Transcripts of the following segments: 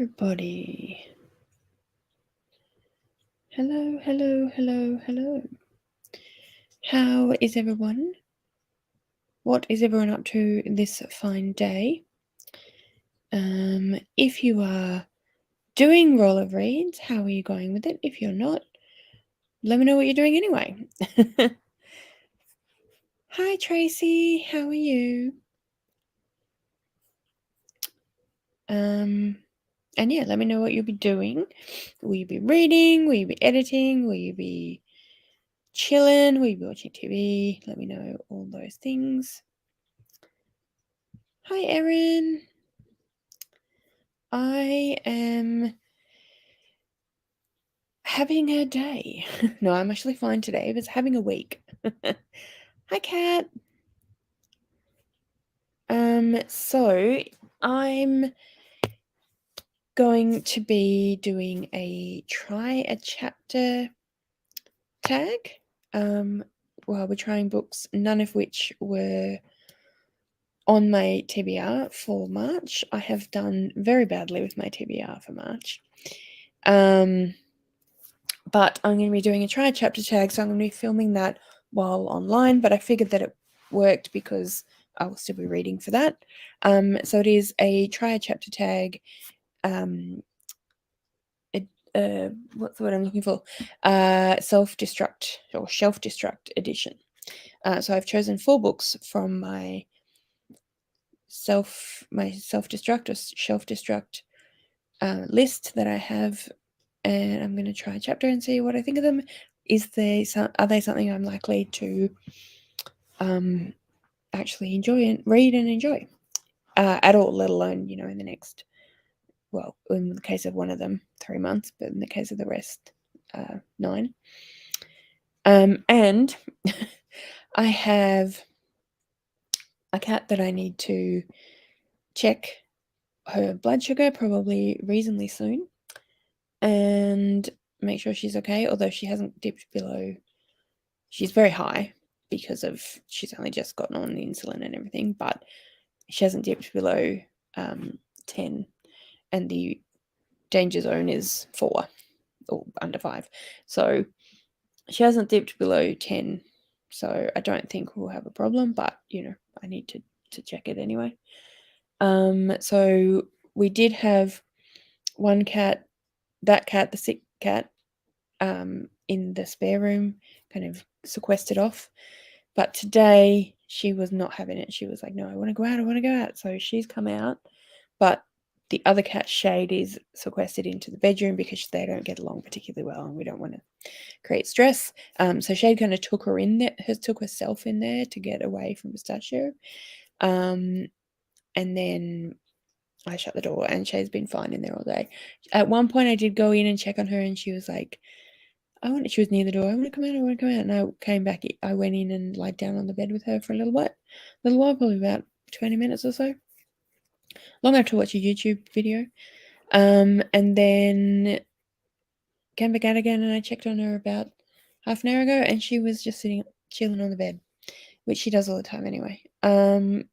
everybody. Hello. How is everyone? What is everyone up to this fine day? If you are doing roll of reads, how are you going with it? If you're not, let me know what you're doing anyway. Hi Tracy, how are you? And yeah, let me know what you'll be doing. Will you be reading? Will you be editing? Will you be chilling? Will you be watching TV? Let me know all those things. Hi Erin. I am having a day. No, I'm actually fine today, but having a week. Hi Kat. So I'm going to be doing a try a chapter tag. Well, we're trying books, none of which were on my TBR for March. I have done very badly with my TBR for March. But I'm going to be doing a try chapter tag, so I'm going to be filming that while online, but I figured that it worked because I will still be reading for that. So it is a try a chapter tag, what's the word I'm looking for? Self-destruct or shelf-destruct edition. So I've chosen 4 books from my self-destruct or shelf-destruct list that I have, and I'm going to try a chapter and see what I think of them. Are they something I'm likely to actually enjoy and read and enjoy at all, let alone, in the next, well, in the case of one of them, 3 months, but in the case of the rest, 9. And I have a cat that I need to check her blood sugar probably reasonably soon and make sure she's okay, although she hasn't dipped below. She's very high because she's only just gotten on the insulin and everything, but she hasn't dipped below 10, and the danger zone is 4 or under 5. So she hasn't dipped below 10, so I don't think we'll have a problem, but I need to check it anyway. So we did have one cat, the sick cat, in the spare room, kind of sequestered off. But today she was not having it. She was like, no, I want to go out. So she's come out. But the other cat, Shade, is sequestered into the bedroom because they don't get along particularly well and we don't want to create stress. So Shade kind of took herself in there to get away from Pistachio. And then I shut the door and Shade's been fine in there all day. At one point I did go in and check on her and she was like, she was near the door. I want to come out. And I came back. I went in and lied down on the bed with her for a little while, probably about 20 minutes or so. Long enough to watch a YouTube video. And then came back out again and I checked on her about half an hour ago and she was just chilling on the bed, which she does all the time anyway. And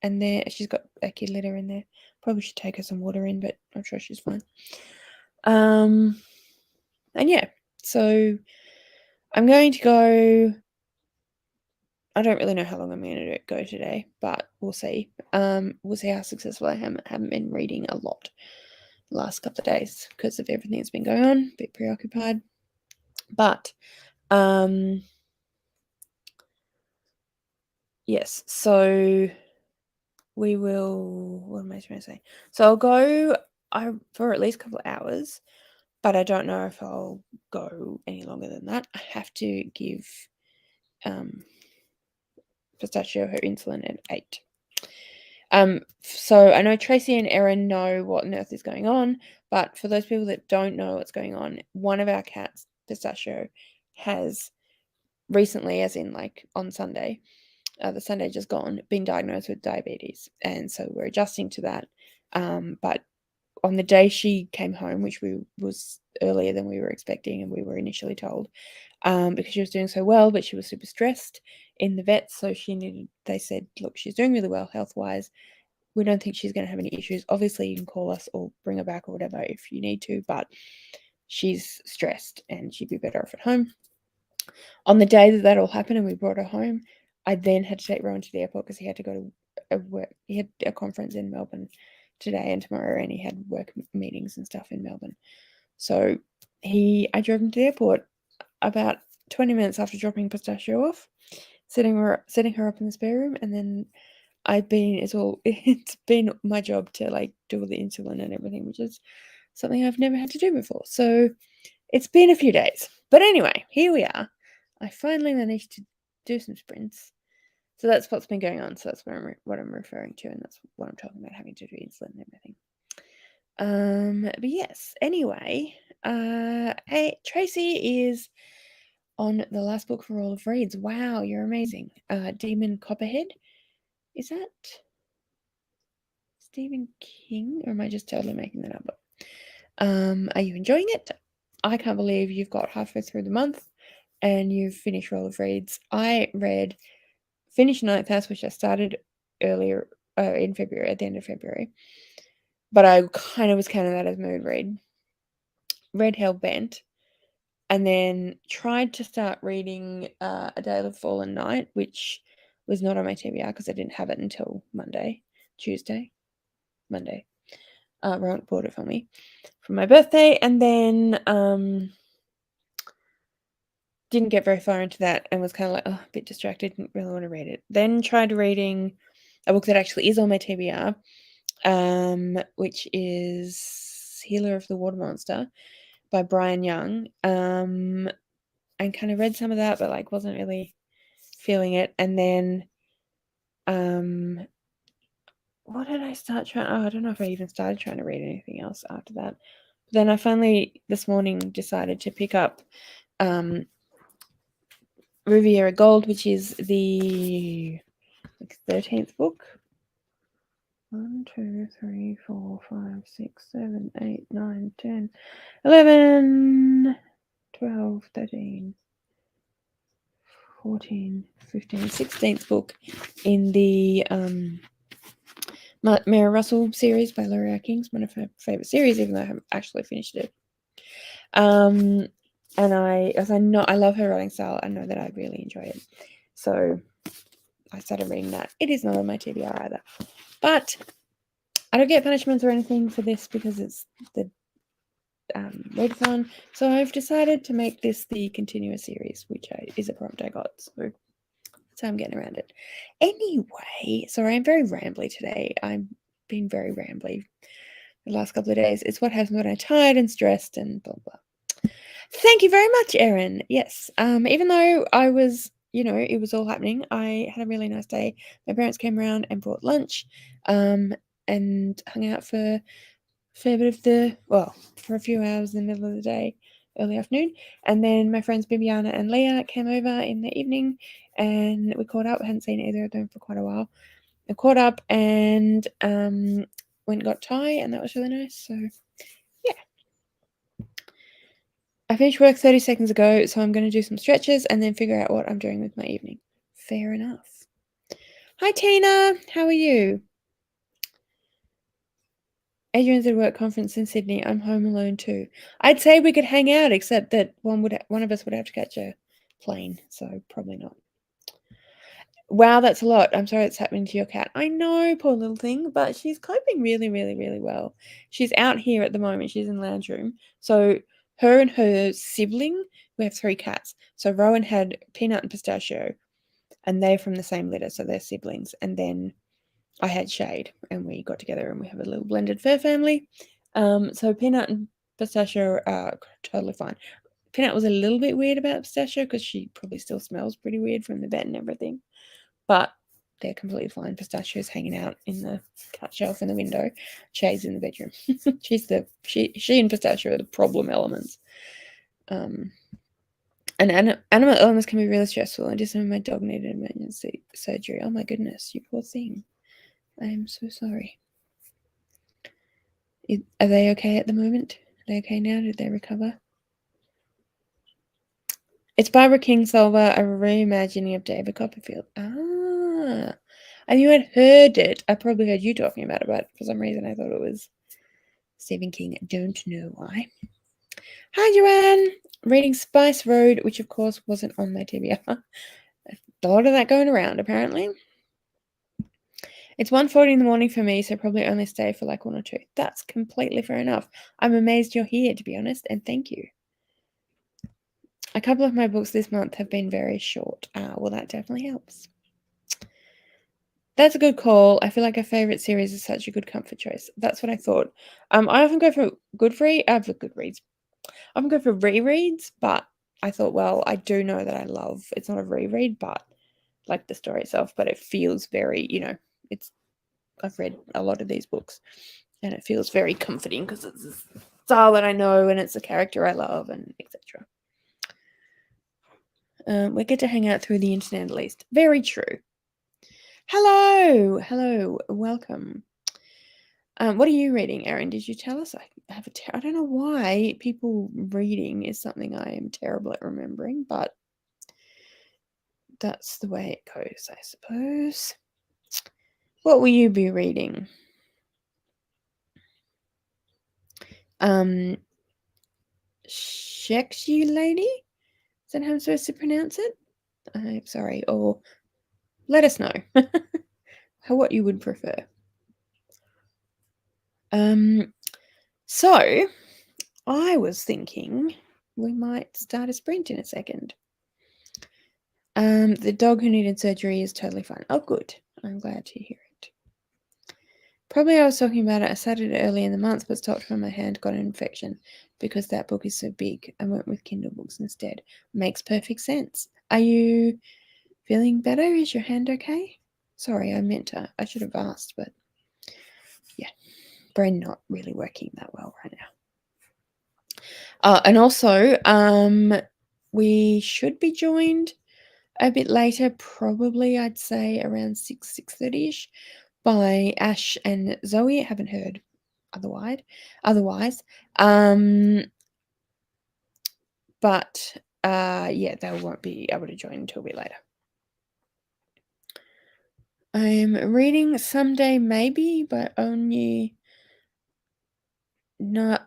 there she's got a kid litter in there. Probably should take her some water in, but I'm sure she's fine. And yeah, so I'm going to go. I don't really know how long I'm going to go today, but we'll see. We'll see how successful I am. I haven't been reading a lot the last couple of days because of everything that's been going on. A bit preoccupied. But, yes, so we will, what am I trying to say? So I'll go for at least a couple of hours, but I don't know if I'll go any longer than that. I have to give Pistachio her insulin at 8. So I know Tracy and Erin know what on earth is going on, but for those people that don't know what's going on, one of our cats, Pistachio, has recently, as in like on Sunday, the Sunday just gone, been diagnosed with diabetes, and so we're adjusting to that. But on the day she came home, which was earlier than we were expecting and we were initially told, because she was doing so well, but she was super stressed in the vet, so they said, look, she's doing really well health-wise, we don't think she's going to have any issues. Obviously, you can call us or bring her back or whatever if you need to, but she's stressed and she'd be better off at home. On the day that all happened and we brought her home, I then had to take Rowan to the airport because he had to go to a work. He had a conference in Melbourne today and tomorrow, and he had work meetings and stuff in Melbourne. So I drove him to the airport about 20 minutes after dropping Pistachio off, setting her up in the spare room, and then it's been my job to like do all the insulin and everything, which is something I've never had to do before. So it's been a few days. But anyway, here we are. I finally managed to do some sprints. So that's what's been going on. So that's what I'm referring to, and that's what I'm talking about, having to do insulin and everything. But yes, anyway, hey, Tracy is on the last book for all of reads. Wow, you're amazing. Demon Copperhead. Is that Stephen King, or am I just totally making that up? Are you enjoying it? I can't believe you've got halfway through the month and you've finished Roll of Reads. I finished Ninth House, which I started earlier in February, at the end of February. But I kind of was counting that as mood read. Read Hellbent, and then tried to start reading A Dale of Fallen Night, which was not on my TBR because I didn't have it until Monday. Rowan bought it for me for my birthday, and then didn't get very far into that and was kind of like, a bit distracted, didn't really want to read it. Then tried reading a book that actually is on my TBR, which is Healer of the Water Monster by Brian Young, and kind of read some of that, but like wasn't really feeling it. And then what did I start trying? I don't know if I even started trying to read anything else after that. But then I finally this morning decided to pick up Riviera Gold, which is the 13th book. 1, 2, 3, 4, 5, 6, 7, 8, 9, 10, 11, 12, 13, 14, 15, 16th book in the Mara Russell series by L'Oreal Kings, one of her favorite series, even though I haven't actually finished it. And I love her writing style, I know that I really enjoy it. So I started reading that. It is not on my TBR either. But I don't get punishments or anything for this because it's the readathon. So I've decided to make this the continuous series, which is a prompt I got. So I'm getting around it. Anyway, sorry, I'm very rambly today. I've been very rambly the last couple of days. It's what happens when I'm tired and stressed and blah, blah. Thank you very much, Erin. Yes, even though I was, it was all happening, I had a really nice day. My parents came around and brought lunch, and hung out for a fair bit of for a few hours in the middle of the day, early afternoon. And then my friends Bibiana and Leah came over in the evening and we caught up. I hadn't seen either of them for quite a while. I caught up and went and got Thai, and that was really nice. So yeah. I finished work 30 seconds ago, so I'm going to do some stretches and then figure out what I'm doing with my evening. Fair enough. Hi Tina, how are you? Adrian's at a work conference in Sydney. I'm home alone too. I'd say we could hang out, except that one of us would have to catch a plane, so probably not. Wow, that's a lot. I'm sorry it's happening to your cat. I know, poor little thing, but she's coping really, really, really well. She's out here at the moment. She's in the lounge room. So her and her sibling, we have 3 cats. So Rowan had Peanut and Pistachio, and they're from the same litter, so they're siblings. And then I had Shade, and we got together and we have a little blended fur family. So Peanut and Pistachio are totally fine. Peanut was a little bit weird about Pistachio because she probably still smells pretty weird from the vet and everything. But they're completely fine. Pistachio's hanging out in the cat shelf in the window. Shade's in the bedroom. she and Pistachio are the problem elements. And animal illness can be really stressful. And just my dog needed emergency surgery. Oh my goodness, you poor thing. I am so sorry. Are they okay at the moment? Are they okay now? Did they recover? It's Barbara Kingsolver, a reimagining of David Copperfield. I knew I'd heard it. I probably heard you talking about it, but for some reason I thought it was Stephen King. Don't know why. Hi, Joanne. Reading Spice Road, which of course wasn't on my TBR. A lot of that going around, apparently. It's 1:40 in the morning for me, so probably only stay for like 1 or 2. That's completely fair enough. I'm amazed you're here, to be honest, and thank you. A couple of my books this month have been very short. Well, that definitely helps. That's a good call. I feel like a favorite series is such a good comfort choice. That's what I thought. I often go for Goodreads. I often go for rereads, but I thought, well, I do know that I love. It's not a reread, but like the story itself, but it feels very, it's. I've read a lot of these books, and it feels very comforting because it's a style that I know, and it's a character I love, and etc. We get to hang out through the internet at least. Very true. Hello, welcome. What are you reading, Erin? Did you tell us? I don't know why people reading is something I am terrible at remembering, but that's the way it goes, I suppose. What will you be reading? Shekshi Lady? Is that how I'm supposed to pronounce it? I'm sorry, or let us know what you would prefer. So I was thinking we might start a sprint in a second. The dog who needed surgery is totally fine. Oh, good. I'm glad to hear it. Probably I was talking about it. I started it early in the month, but stopped when my hand got an infection because that book is so big. I went with Kindle books instead. Makes perfect sense. Are you feeling better? Is your hand okay? Sorry, I should have asked, but yeah, brain not really working that well right now. And also, we should be joined a bit later, probably I'd say around 6:30ish, by Ash and Zoe. I haven't heard otherwise. But yeah, they won't be able to join until a bit later. I'm reading Someday Maybe by Onyi. I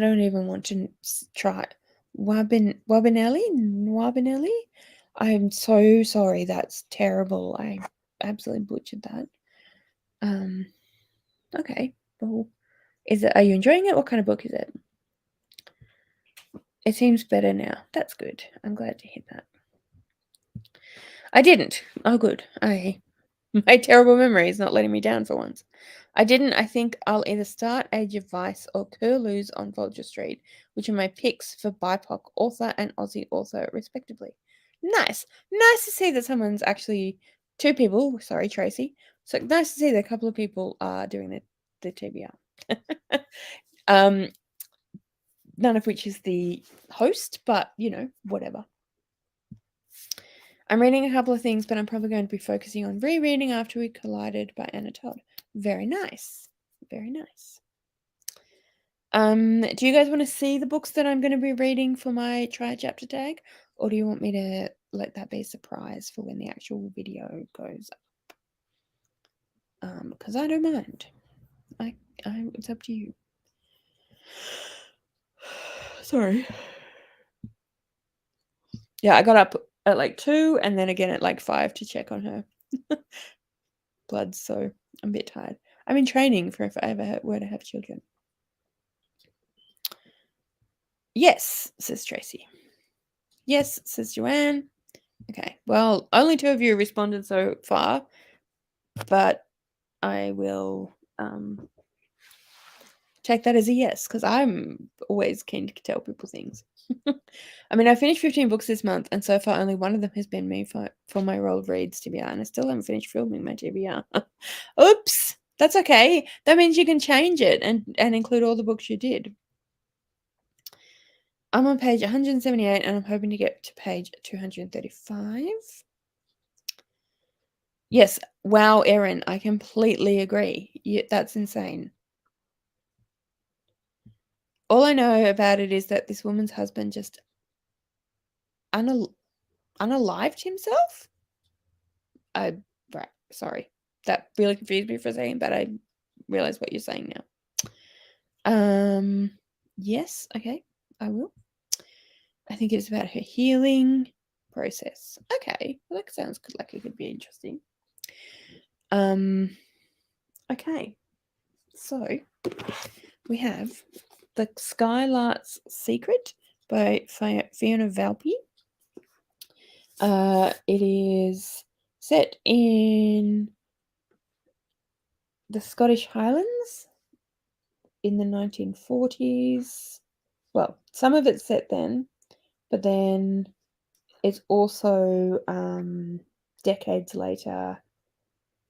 don't even want to try. Wabinelli? I'm so sorry. That's terrible. I absolutely butchered that. Okay. Well, are you enjoying it? What kind of book is it? It seems better now. That's good. I'm glad to hear that. I didn't. Oh, good. My terrible memory is not letting me down for once. I didn't. I think I'll either start Age of Vice or Curlews on Vulture Street, which are my picks for BIPOC author and Aussie author, respectively. Nice. Nice to see that someone's actually two people. Sorry, Tracy. So nice to see that a couple of people are doing the TBR. None of which is the host, but whatever. I'm reading a couple of things, but I'm probably going to be focusing on rereading After We Collided by Anna Todd. Very nice. Very nice. Do you guys want to see the books that I'm going to be reading for my try chapter tag? Or do you want me to let that be a surprise for when the actual video goes up? Because I don't mind. It's up to you. Sorry. Yeah, I got up at like 2 and then again at like 5 to check on her blood, so I'm a bit tired. I'm in training for if I ever were to have children. Yes, says Tracy. Yes, says Joanne. Okay, well, only 2 of you responded so far, but I will take that as a yes, because I'm always keen to tell people things. I mean, I finished 15 books this month, and so far only one of them has been me for my rolled reads TBR, and I still haven't finished filming my TBR. Oops! That's okay. That means you can change it and include all the books you did. I'm on page 178, and I'm hoping to get to page 235. Yes. Wow, Erin, I completely agree. That's insane. All I know about it is that this woman's husband just unalived himself? Right, sorry. That really confused me for a second, but I realize what you're saying now. Yes, okay, I will. I think it's about her healing process. Okay, well, that sounds like it could be interesting. Okay, so we have The Skylark's Secret by Fiona Valpy. It is set in the Scottish Highlands in the 1940s. Well, some of it's set then, but then it's also decades later,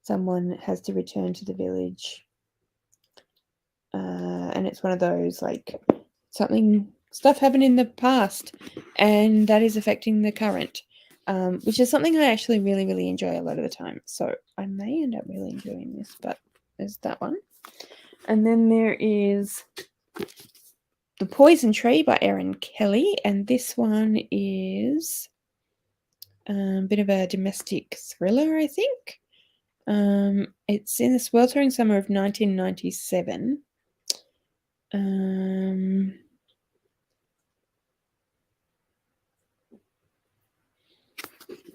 someone has to return to the village. And it's one of those, like, stuff happened in the past and that is affecting the current, which is something I actually really, really enjoy a lot of the time. So I may end up really enjoying this, but there's that one. And then there is The Poison Tree by Erin Kelly, and this one is a bit of a domestic thriller, I think. It's in the sweltering summer of 1997.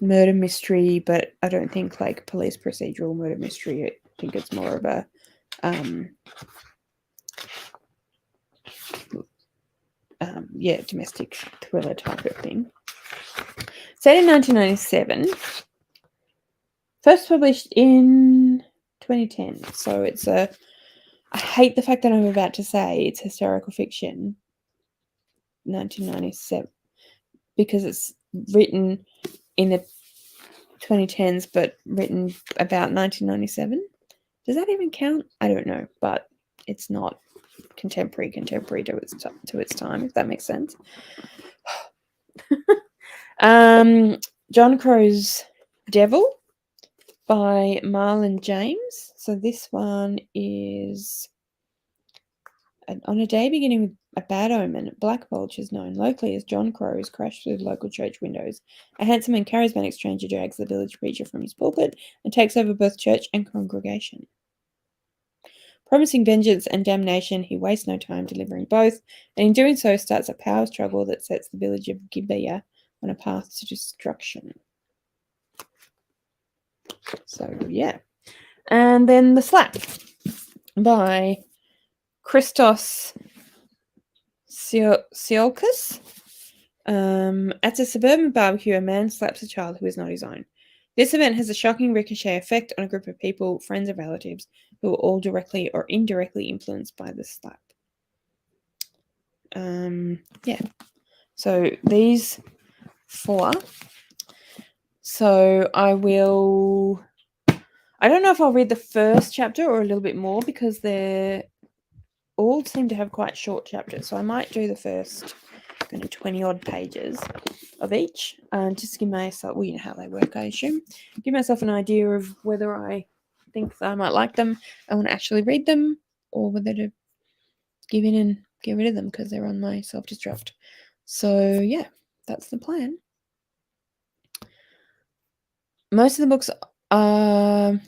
Murder mystery, but I don't think like police procedural murder mystery. I think it's more of a domestic thriller type of thing. Set in 1997, first published in 2010. So it's I hate the fact that I'm about to say it's historical fiction, 1997, because it's written in the 2010s, but written about 1997. Does that even count? I don't know, but it's not contemporary to its time, if that makes sense. John Crow's Devil by Marlon James. So this one is on a day beginning with a bad omen. Black vultures, known locally as John Crows, crash through the local church windows. A handsome and charismatic stranger drags the village preacher from his pulpit and takes over both church and congregation. Promising vengeance and damnation, he wastes no time delivering both, and in doing so starts a power struggle that sets the village of Gibeah on a path to destruction. So, yeah. And then The Slap by Christos Tsiolkas. At a suburban barbecue, a man slaps a child who is not his own. This event has a shocking ricochet effect on a group of people, friends and relatives, who are all directly or indirectly influenced by the slap. Yeah. So these 4. So I don't know if I'll read the first chapter or a little bit more, because they all seem to have quite short chapters. So I might do the first 20 odd pages of each, just to give myself, well, you know how they work, I assume, give myself an idea of whether I think that I might like them, I want to actually read them, or whether to give in and get rid of them because they're on my self-destruct. So yeah, that's the plan. Most of the books are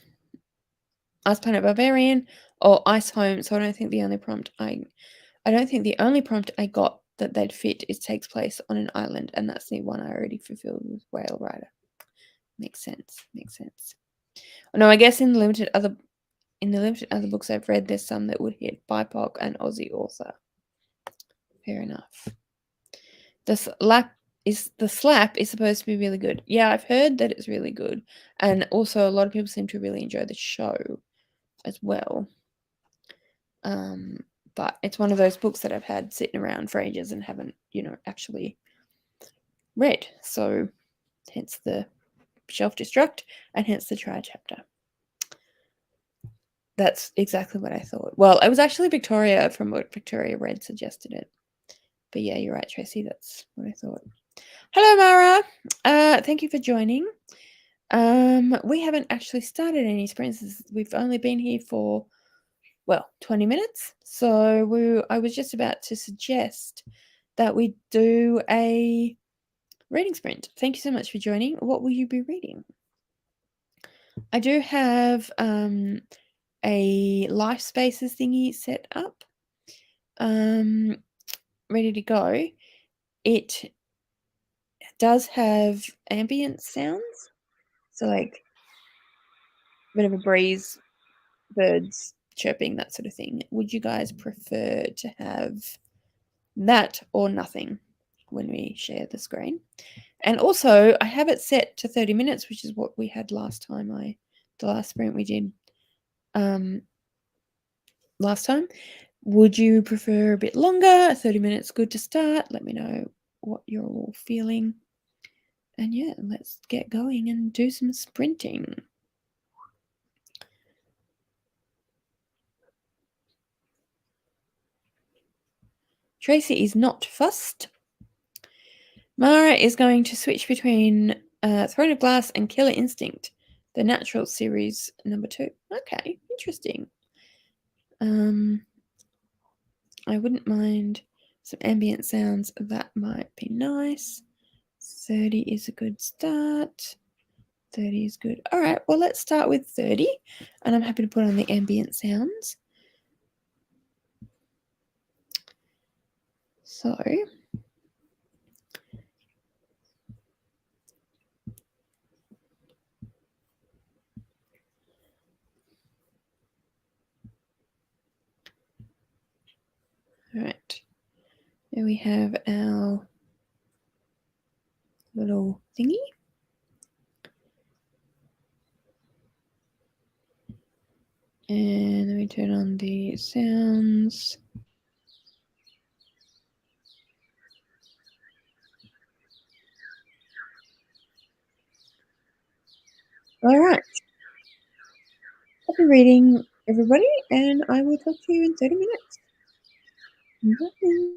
Ice Planet Barbarian or Ice Home, so I don't think the only prompt I got that they'd fit takes place on an island, and that's the one I already fulfilled with Whale Rider. Makes sense. No, I guess in the limited other books I've read, there's some that would hit BIPOC and Aussie author. Fair enough. The Slap is supposed to be really good. Yeah, I've heard that it's really good, and also a lot of people seem to really enjoy the show as well. But it's one of those books that I've had sitting around for ages and haven't, actually read. So hence the self-destruct, and hence the try chapter. That's exactly what I thought. Well, it was actually Victoria from what Victoria read suggested it. But yeah, you're right, Tracy. That's what I thought. Hello, Mara. Thank you for joining. We haven't actually started any sprints. We've only been here for 20 minutes. So I was just about to suggest that we do a reading sprint. Thank you so much for joining. What will you be reading? I do have a life spaces thingy set up, ready to go. It does have ambient sounds, so like a bit of a breeze, birds chirping, that sort of thing. Would you guys prefer to have that or nothing when we share the screen? And also, I have it set to 30 minutes, which is what we had last time. The last sprint we did last time. Would you prefer a bit longer? 30 minutes good to start. Let me know what you're all feeling. And yeah, let's get going and do some sprinting. Tracy is not fussed. Mara is going to switch between Throne of Glass and Killer Instinct, the Natural series number 2. Okay, interesting. I wouldn't mind some ambient sounds. That might be nice. 30 is a good start. 30 is good. All right, well, let's start with 30, and I'm happy to put on the ambient sounds. So, all right, here we have our little thingy. And then we turn on the sounds. All right. Happy reading, everybody, and I will talk to you in 30 minutes. Bye.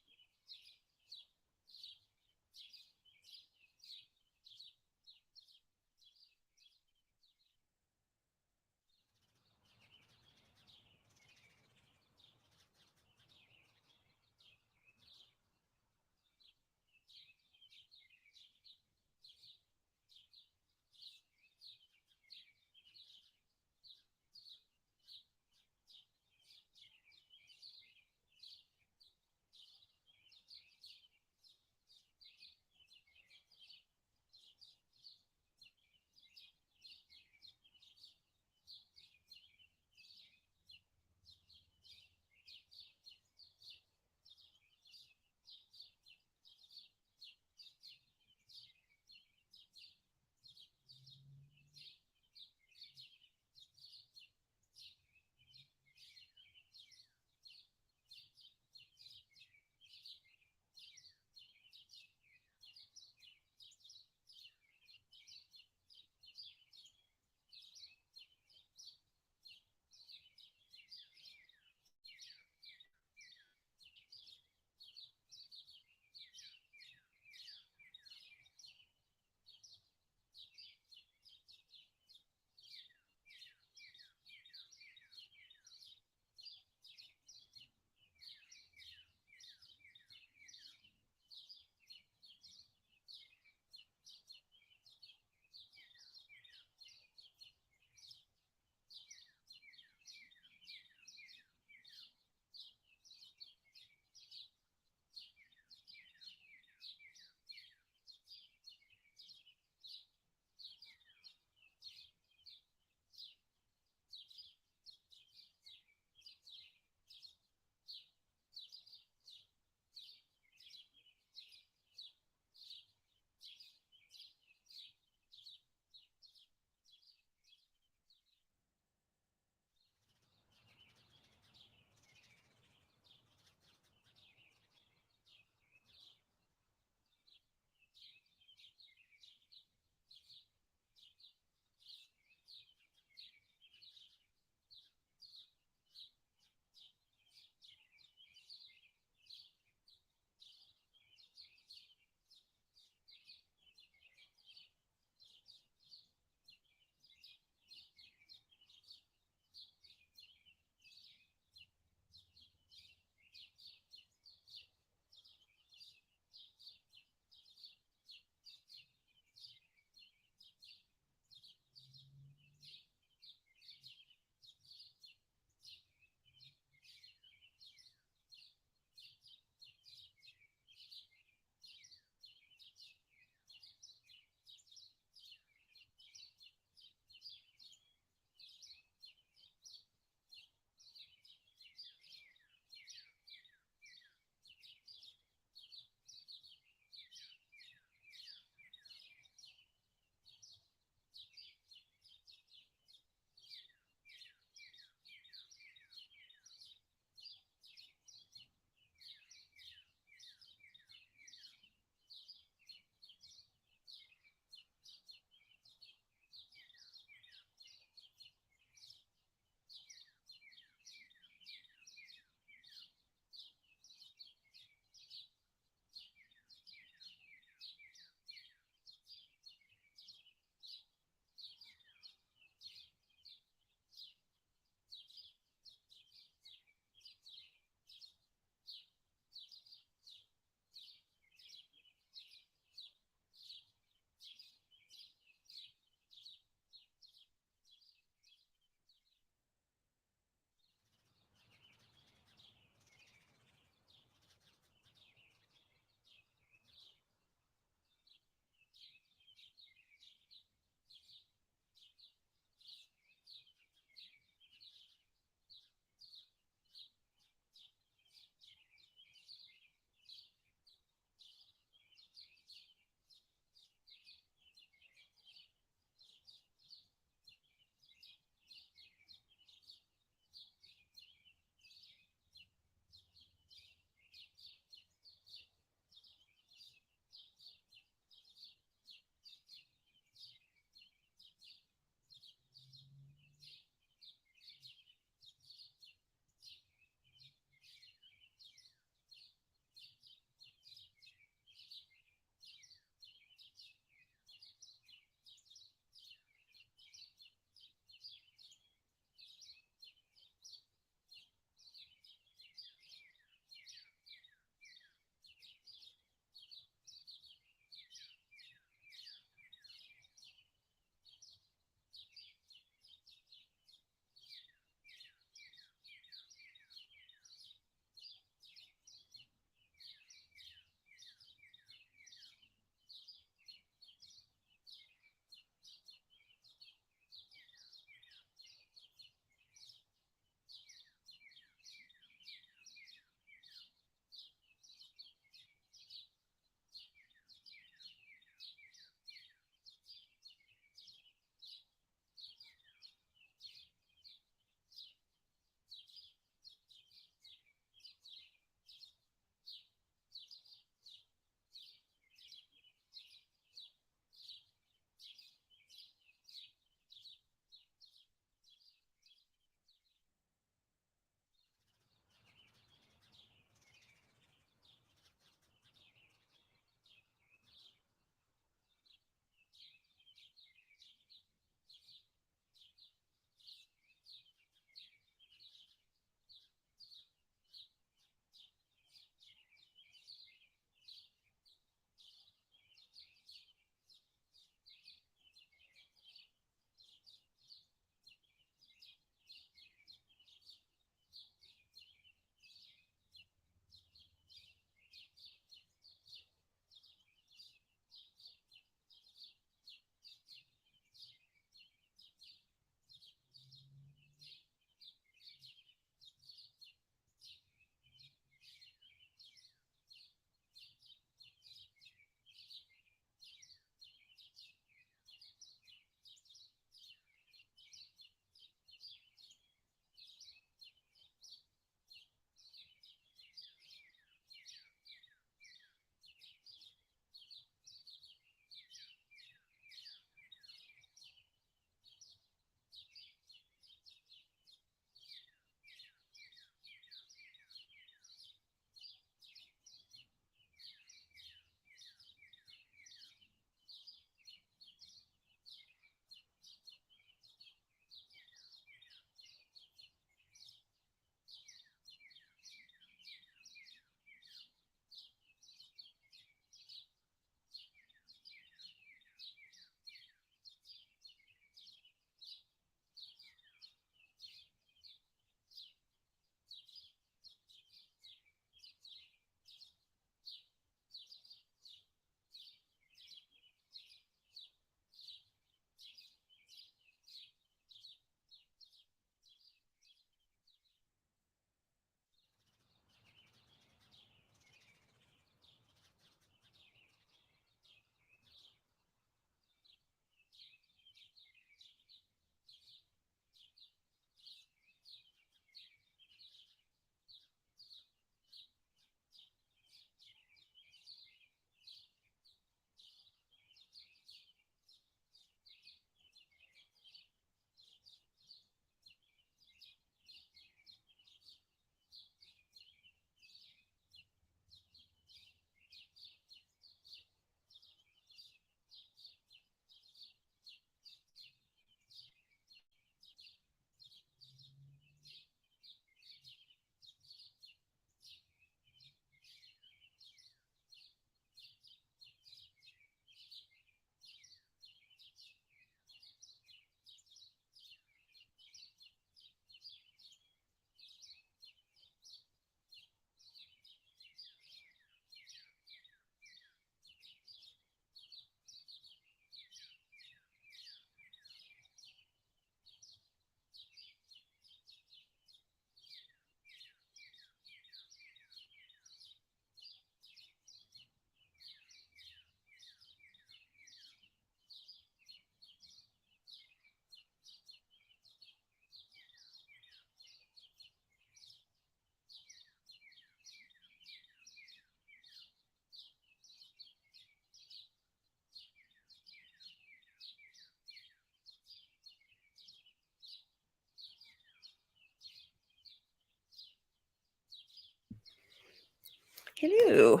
Hello.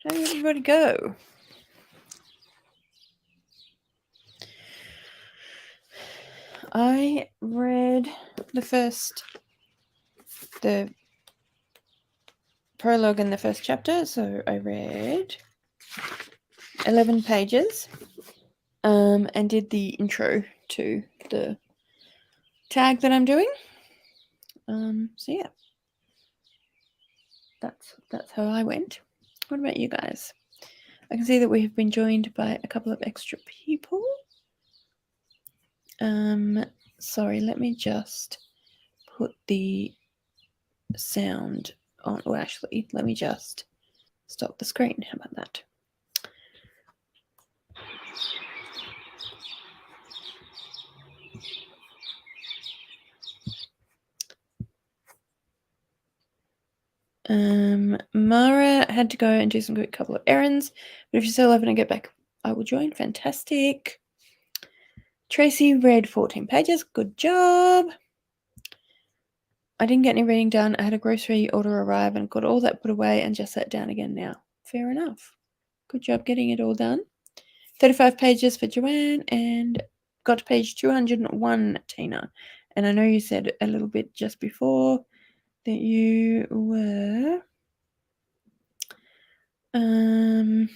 How did everybody go? I read the prologue in the first chapter, so I read 11 pages and did the intro to the tag that I'm doing. So yeah, that's how I went. What about you guys? I can see that we have been joined by a couple of extra people. Sorry, let me just put the sound on. Well, actually, let me just stop the screen. How about that? Mara had to go and do some quick couple of errands, but if you're still open and get back, I will join. Fantastic. Tracy read 14 pages. Good job. I didn't get any reading done. I had a grocery order arrive and got all that put away and just sat down again now. Fair enough. Good job getting it all done. 35 pages for Joanne and got to page 201, Tina. And I know you said a little bit just before that you were did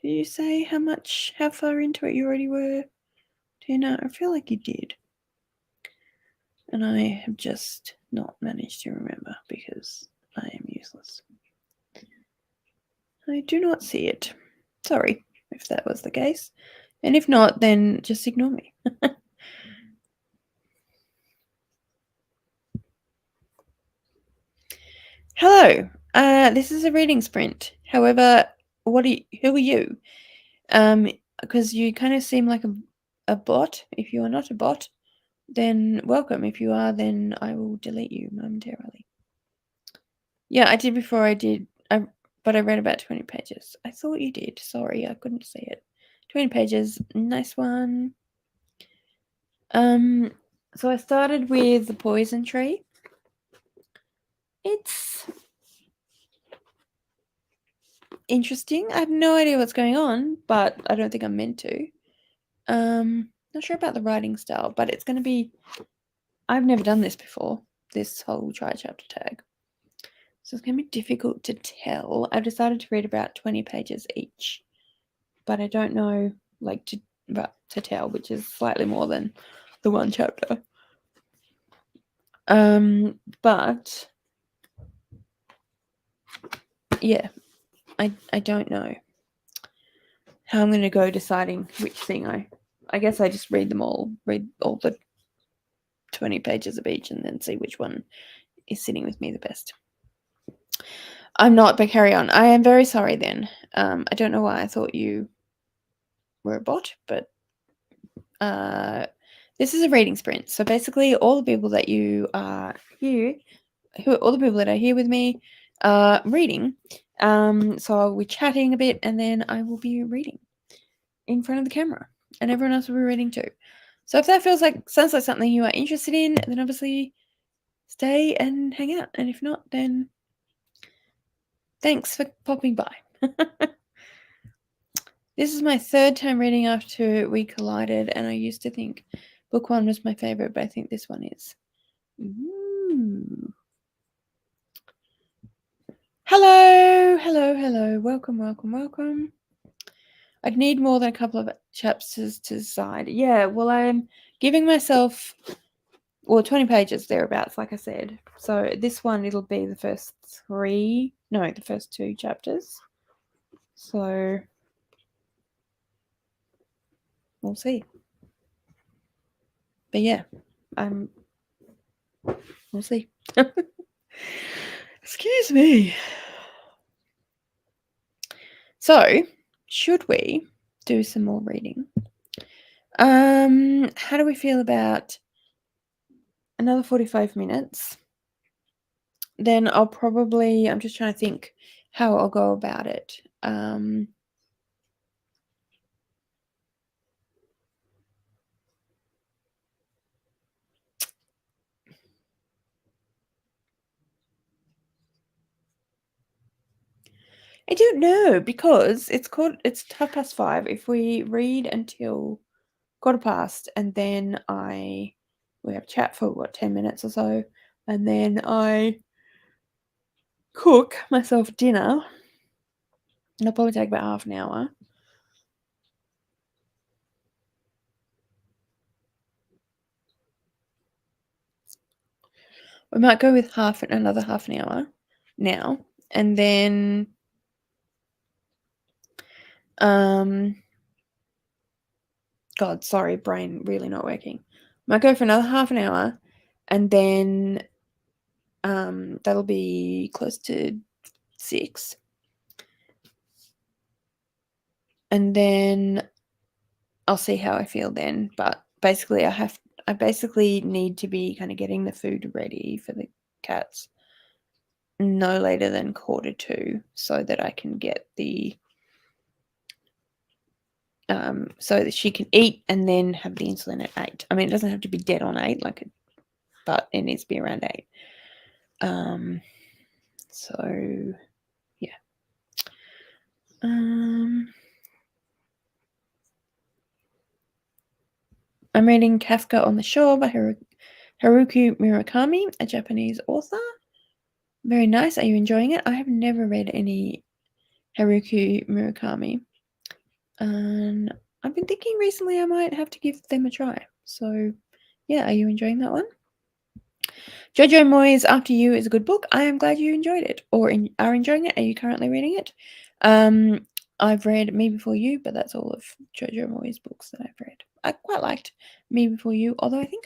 you say how far into it you already were, Tina? I feel like you did. And I have just not managed to remember because I am useless. I do not see it. Sorry if that was the case. And if not, then just ignore me. Hello. This is a reading sprint. However, who are you? Because you kind of seem like a bot. If you are not a bot, then welcome. If you are, then I will delete you momentarily. Yeah, I did before but I read about 20 pages. I thought you did. Sorry, I couldn't see it. 20 pages. Nice one. So I started with the poison tree. It's interesting. I have no idea what's going on, but I don't think I'm meant to. Not sure about the writing style, but it's going to be. I've never done this before. This whole chapter tag, so it's going to be difficult to tell. I've decided to read about 20 pages each, but I don't know, to tell, which is slightly more than the one chapter. But yeah, I don't know how I'm going to go deciding which thing I guess I just read all the 20 pages of each and then see which one is sitting with me the best. I'm not, but carry on. I am very sorry then. I don't know why I thought you were a bot, but this is a reading sprint. So basically all the people that you are here, all the people that are here with me are reading. So I'll be chatting a bit and then I will be reading in front of the camera and everyone else will be reading too. So if that sounds like something you are interested in, then obviously stay and hang out. And if not, then thanks for popping by. This is my third time reading after we collided, and I used to think book one was my favorite, but I think this one is. Ooh. Hello. Welcome. I'd need more than a couple of chapters to decide. Yeah, well, I'm giving myself 20 pages thereabouts, like I said. So this one, it'll be the first two chapters. So we'll see. But yeah, we'll see. Excuse me. So, should we do some more reading? How do we feel about another 45 minutes? Then I'm just trying to think how I'll go about it. I don't know, because it's 5:30. If we read until 1:15, and then we have chat for what, 10 minutes or so, and then I cook myself dinner. It'll probably take about half an hour. We might go with another half an hour now, and then God, sorry, brain really not working. Might go for another half an hour, and then that'll be close to 6. And then I'll see how I feel then. But basically I basically need to be kind of getting the food ready for the cats no later than 1:45, so that I can get so that she can eat and then have the insulin at 8. I mean, it doesn't have to be dead on 8, but it needs to be around 8. So yeah. I'm reading Kafka on the Shore by Haruki Murakami, a Japanese author. Very nice. Are you enjoying it? I have never read any Haruki Murakami, and I've been thinking recently I might have to give them a try. So yeah, are you enjoying that one? Jojo Moyes After You is a good book. I am glad you enjoyed it, or are enjoying it. Are you currently reading it? I've read Me Before You, but that's all of Jojo Moyes' books that I've read. I quite liked Me Before You, although I think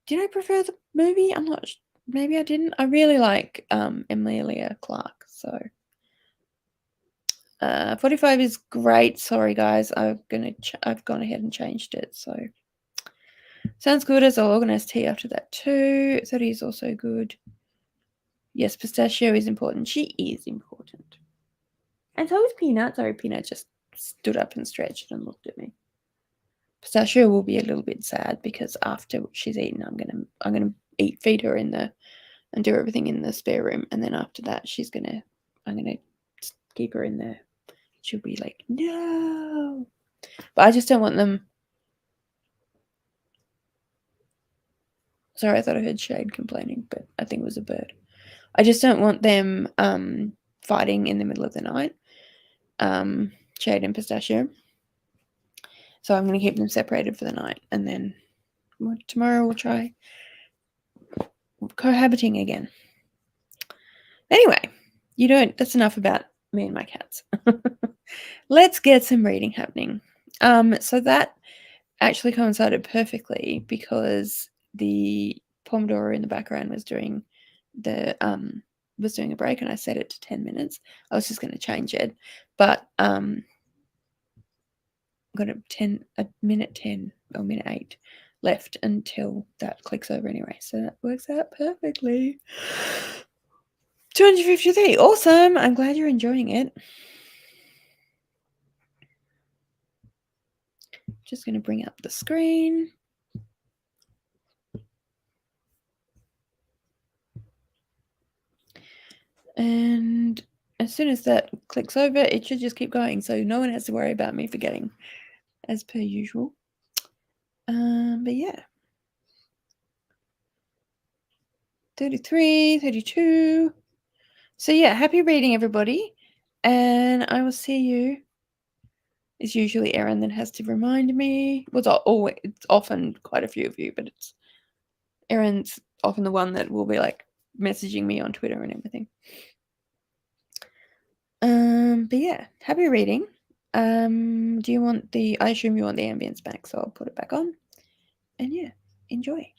did I prefer the movie? I'm not. Maybe I didn't. I really like Emilia Clarke. So 45 is great. Sorry guys, I've gone ahead and changed it. So sounds good. As I'll organize tea after that too. 30 is also good. Yes, pistachio is important. She is important. And so is Peanut. Sorry, Peanut just stood up and stretched and looked at me. Pistachio will be a little bit sad because after she's eaten, I'm gonna feed her and do everything in the spare room, and then after that, I'm gonna keep her in there. She'll be like, no, but I just don't want them. Sorry, I thought I heard Shade complaining, but I think it was a bird. I just don't want them fighting in the middle of the night. Shade and Pistachio. So I'm going to keep them separated for the night, and then tomorrow we'll try cohabiting again. Anyway, that's enough about me and my cats. Let's get some reading happening. So that actually coincided perfectly because the Pomodoro in the background was doing a break, and I set it to 10 minutes. I was just going to change it, but got a minute 10 or minute 8 left until that clicks over anyway, so that works out perfectly. 253, awesome. I'm glad you're enjoying it. Just going to bring up the screen. And as soon as that clicks over, it should just keep going, so no one has to worry about me forgetting, as per usual. But yeah. 33, 32. So yeah, happy reading, everybody. And I will see you. It's usually Erin that has to remind me. Well, it's often quite a few of you, but Erin's often the one that will be like messaging me on Twitter and everything. But yeah, happy reading. Do you want I assume you want the ambience back, so I'll put it back on. And yeah, enjoy.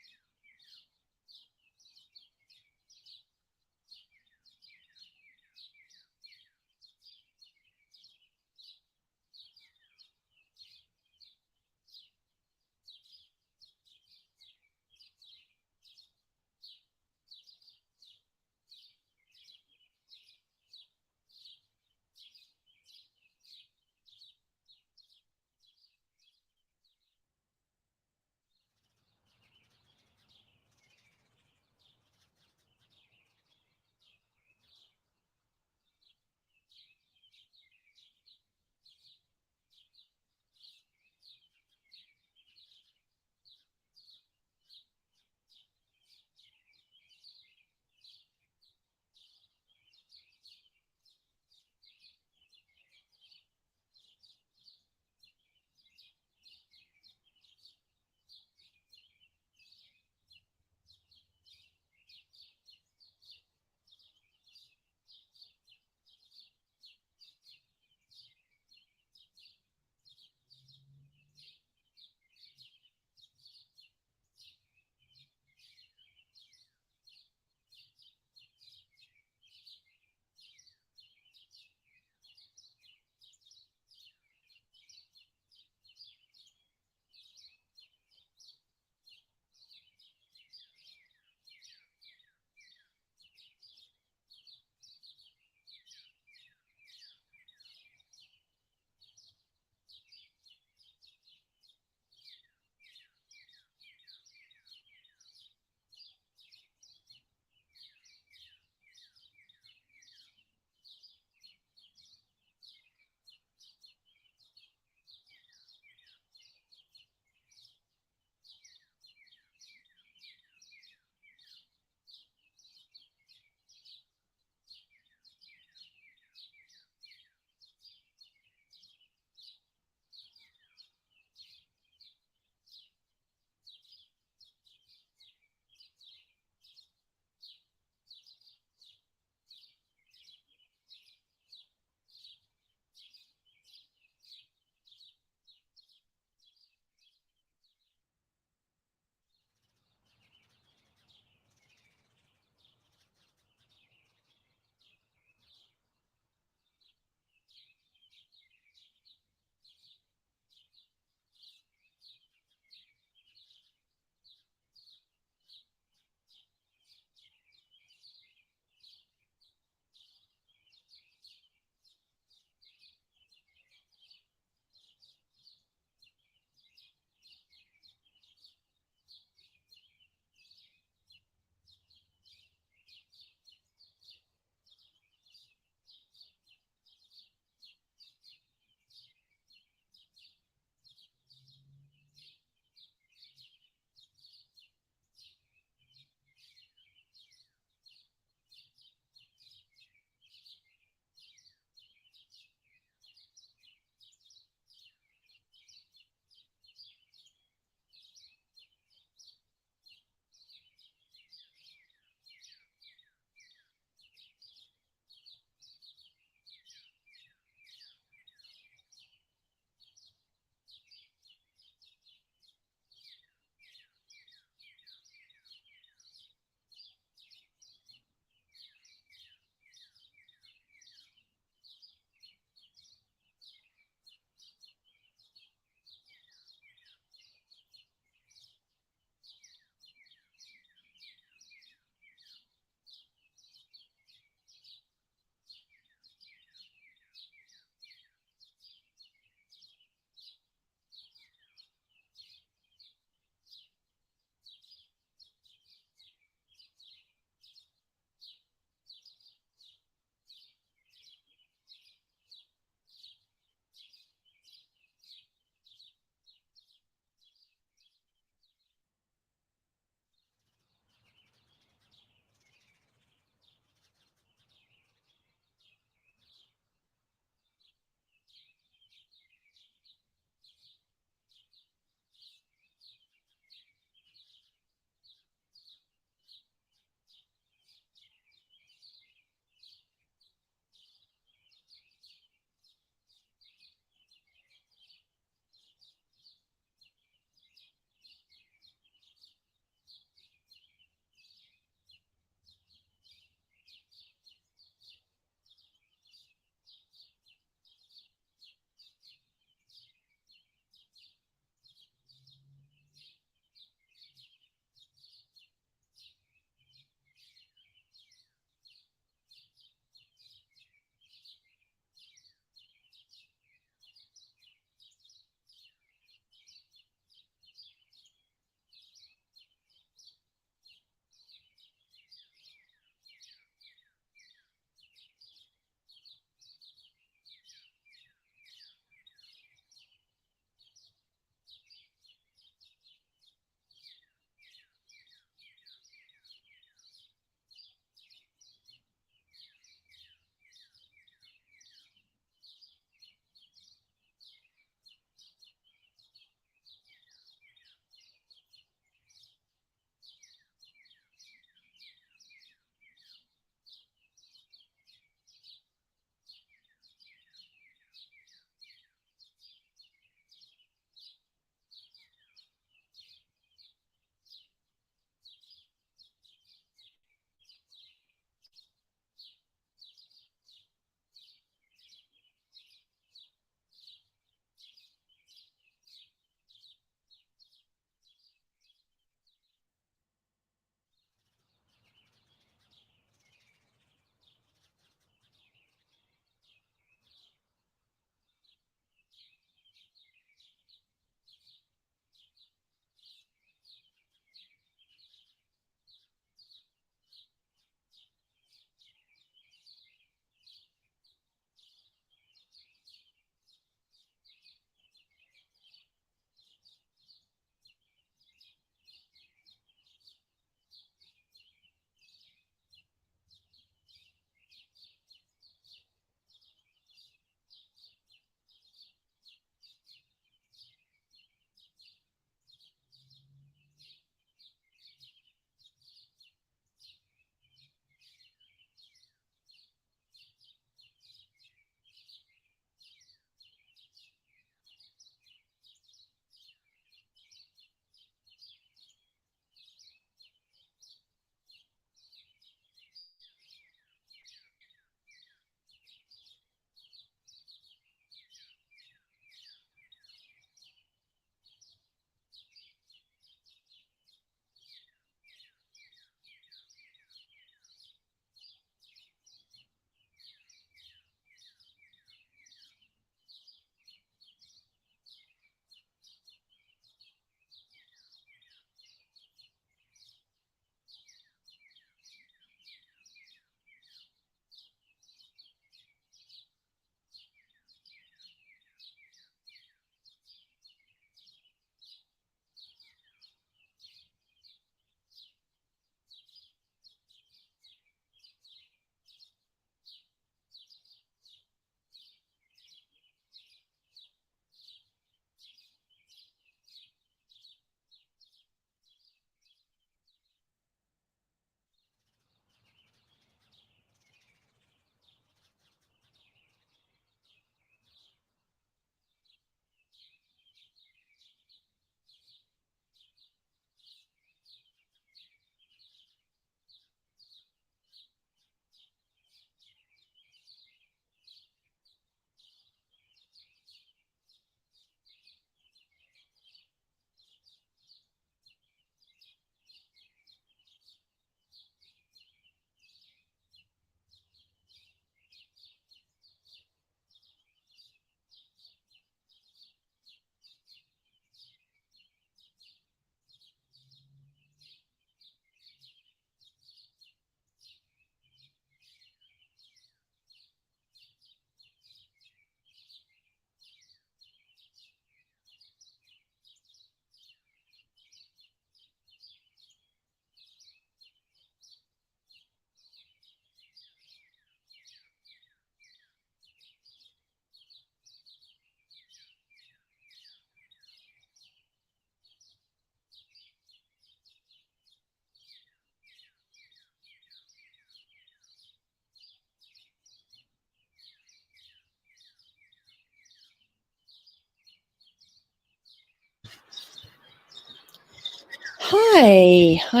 Hi. How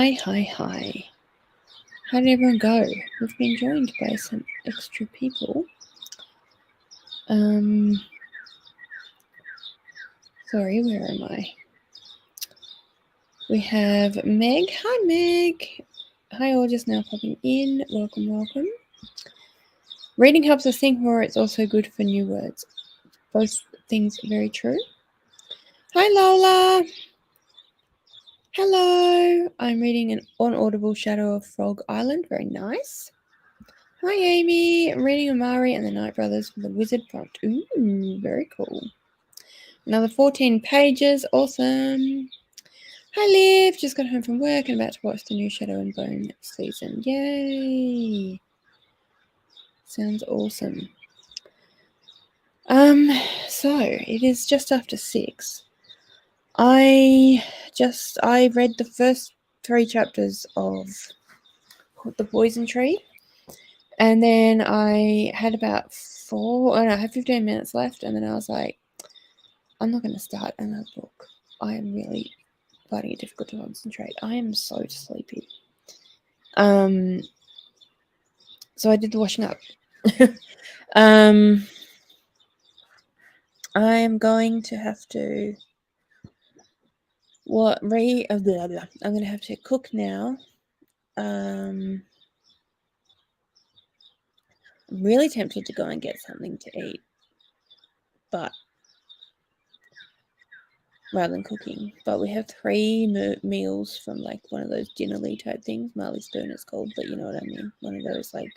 did everyone go? We've been joined by some extra people. Sorry, where am I? We have Meg. Hi, Meg. Hi, all just now popping in. Welcome. Reading helps us think more. It's also good for new words. Both things very true. Hi, Lola. Hello. I'm reading an unaudible Shadow of Frog Island. Very nice. Hi, Amy. I'm reading Amari and the Night Brothers for the Wizard Prompt. Ooh, very cool. Another 14 pages. Awesome. Hi, Liv. Just got home from work and about to watch the new Shadow and Bone season. Yay. Sounds awesome. So it is just after 6. I read the first 3 chapters of The Poison Tree, and then I had about 15 minutes left, and then I was like, I'm not going to start another book. I am really finding it difficult to concentrate. I am so sleepy. So I did the washing up. I am going to have to I'm going to have to cook now. I'm really tempted to go and get something to eat, but rather than cooking. But we have 3 meals from like one of those dinnerly type things. Marley Spoon it's called, but you know what I mean. One of those like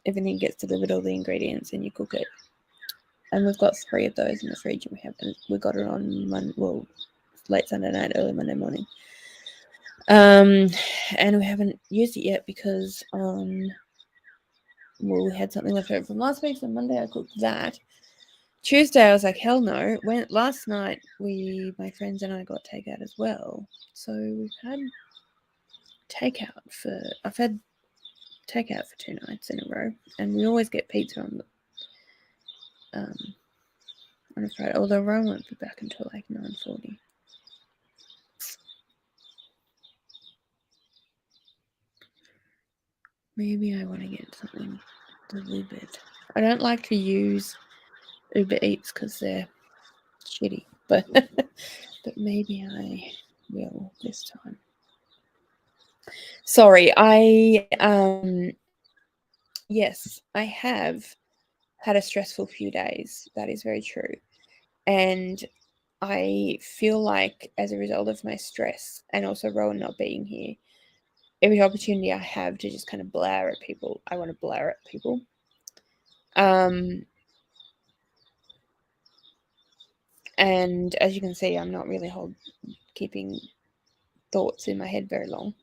everything gets delivered, all the ingredients, and you cook it. And we've got 3 of those in the fridge, and we got it on late Sunday night, early Monday morning. And we haven't used it yet because we had something left over from last week. So Monday I cooked that. Tuesday I was like, hell no. Last night my friends and I got takeout as well. So we've had I've had takeout for 2 nights in a row, and we always get pizza on a Friday. Although Rome won't be back until like 9:40. Maybe I want to get something delivered. I don't like to use Uber Eats because they're shitty, but maybe I will this time. Sorry, yes, I have had a stressful few days. That is very true. And I feel like as a result of my stress and also Rowan not being here, every opportunity I have to just kind of blare at people, I want to blare at people. And as you can see, I'm not really keeping thoughts in my head very long.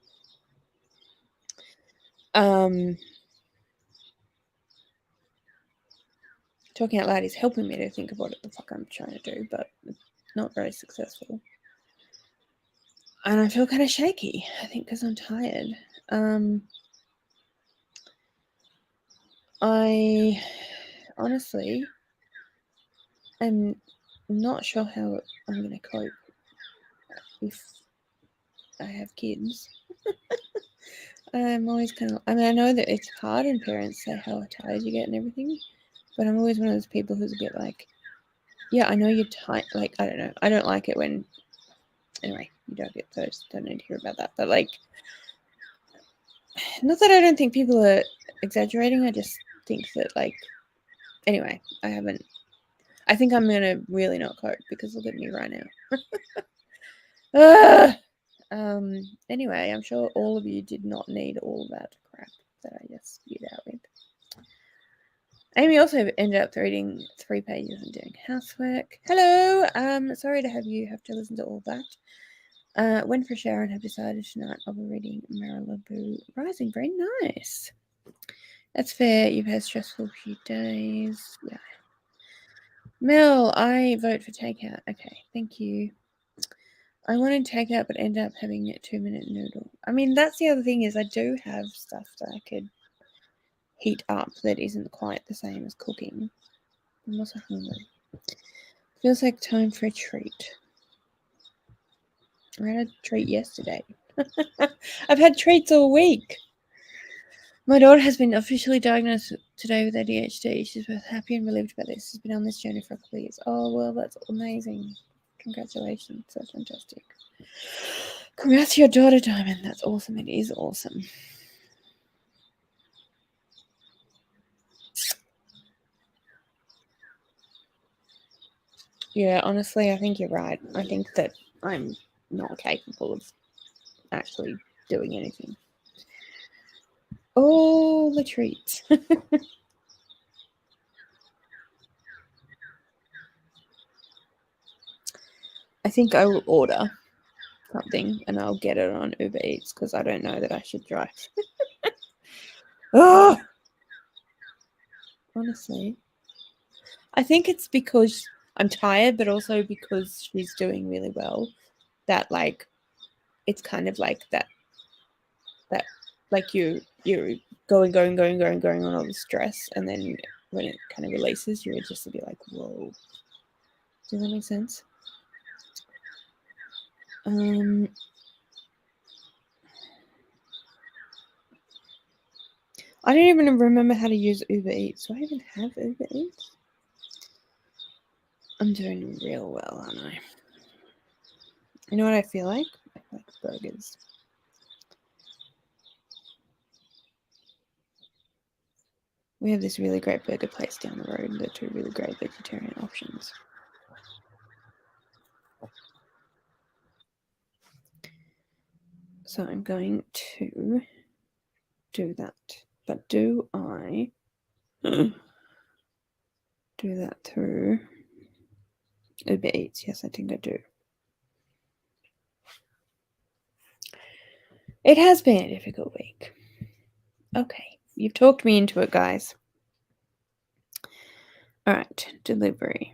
Talking out loud is helping me to think of what the fuck I'm trying to do, but it's not very successful. And I feel kind of shaky, I think, because I'm tired. I honestly am not sure how I'm going to cope if I have kids. I'm always kind of, I know that it's hard and parents say how tired you get and everything, but I'm always one of those people who's a bit like, yeah, I know you're tired. Like, I don't know. I don't like it when, anyway, you don't get those. Don't need to hear about that. But like, not that I don't think people are exaggerating. I just think that like, anyway, I think I'm going to really not cope because look at me right now. Anyway, I'm sure all of you did not need all that crap that I just spewed out with. Amy also ended up reading 3 pages and doing housework. Hello. Sorry to have you have to listen to all that. Went for a shower and have decided tonight I'll be reading Malibu Rising. Very nice. That's fair. You've had a stressful few days. Yeah. Mel, I vote for takeout. Okay, thank you. I wanted takeout but ended up having a 2-minute noodle. I mean, that's the other thing is I do have stuff that I could heat up that isn't quite the same as cooking. I'm also hungry. Feels like time for a treat. I had a treat yesterday. I've had treats all week. My daughter has been officially diagnosed today with ADHD. She's both happy and relieved about this. She's been on this journey for a couple of years. Oh, well, that's amazing. Congratulations. That's fantastic. Congrats to your daughter, Diamond. That's awesome. It is awesome. Yeah, honestly, I think you're right. I think that I'm not capable of actually doing anything. Oh, the treats. I think I will order something and I'll get it on Uber Eats because I don't know that I should drive. Oh, honestly. I think it's because I'm tired, but also because she's doing really well. That like it's kind of like that like you're going on all the stress, and then when it kind of releases, you're just to be like, whoa. Does that make sense? I don't even remember how to use Uber Eats. Do I even have Uber Eats? I'm doing real well, aren't I? You know what I feel like? I feel like burgers. We have this really great burger place down the road. They're two really great vegetarian options. So I'm going to do that. But do I do that through Uber Eats? Yes, I think I do. It has been a difficult week. Okay, you've talked me into it, guys. All right, delivery.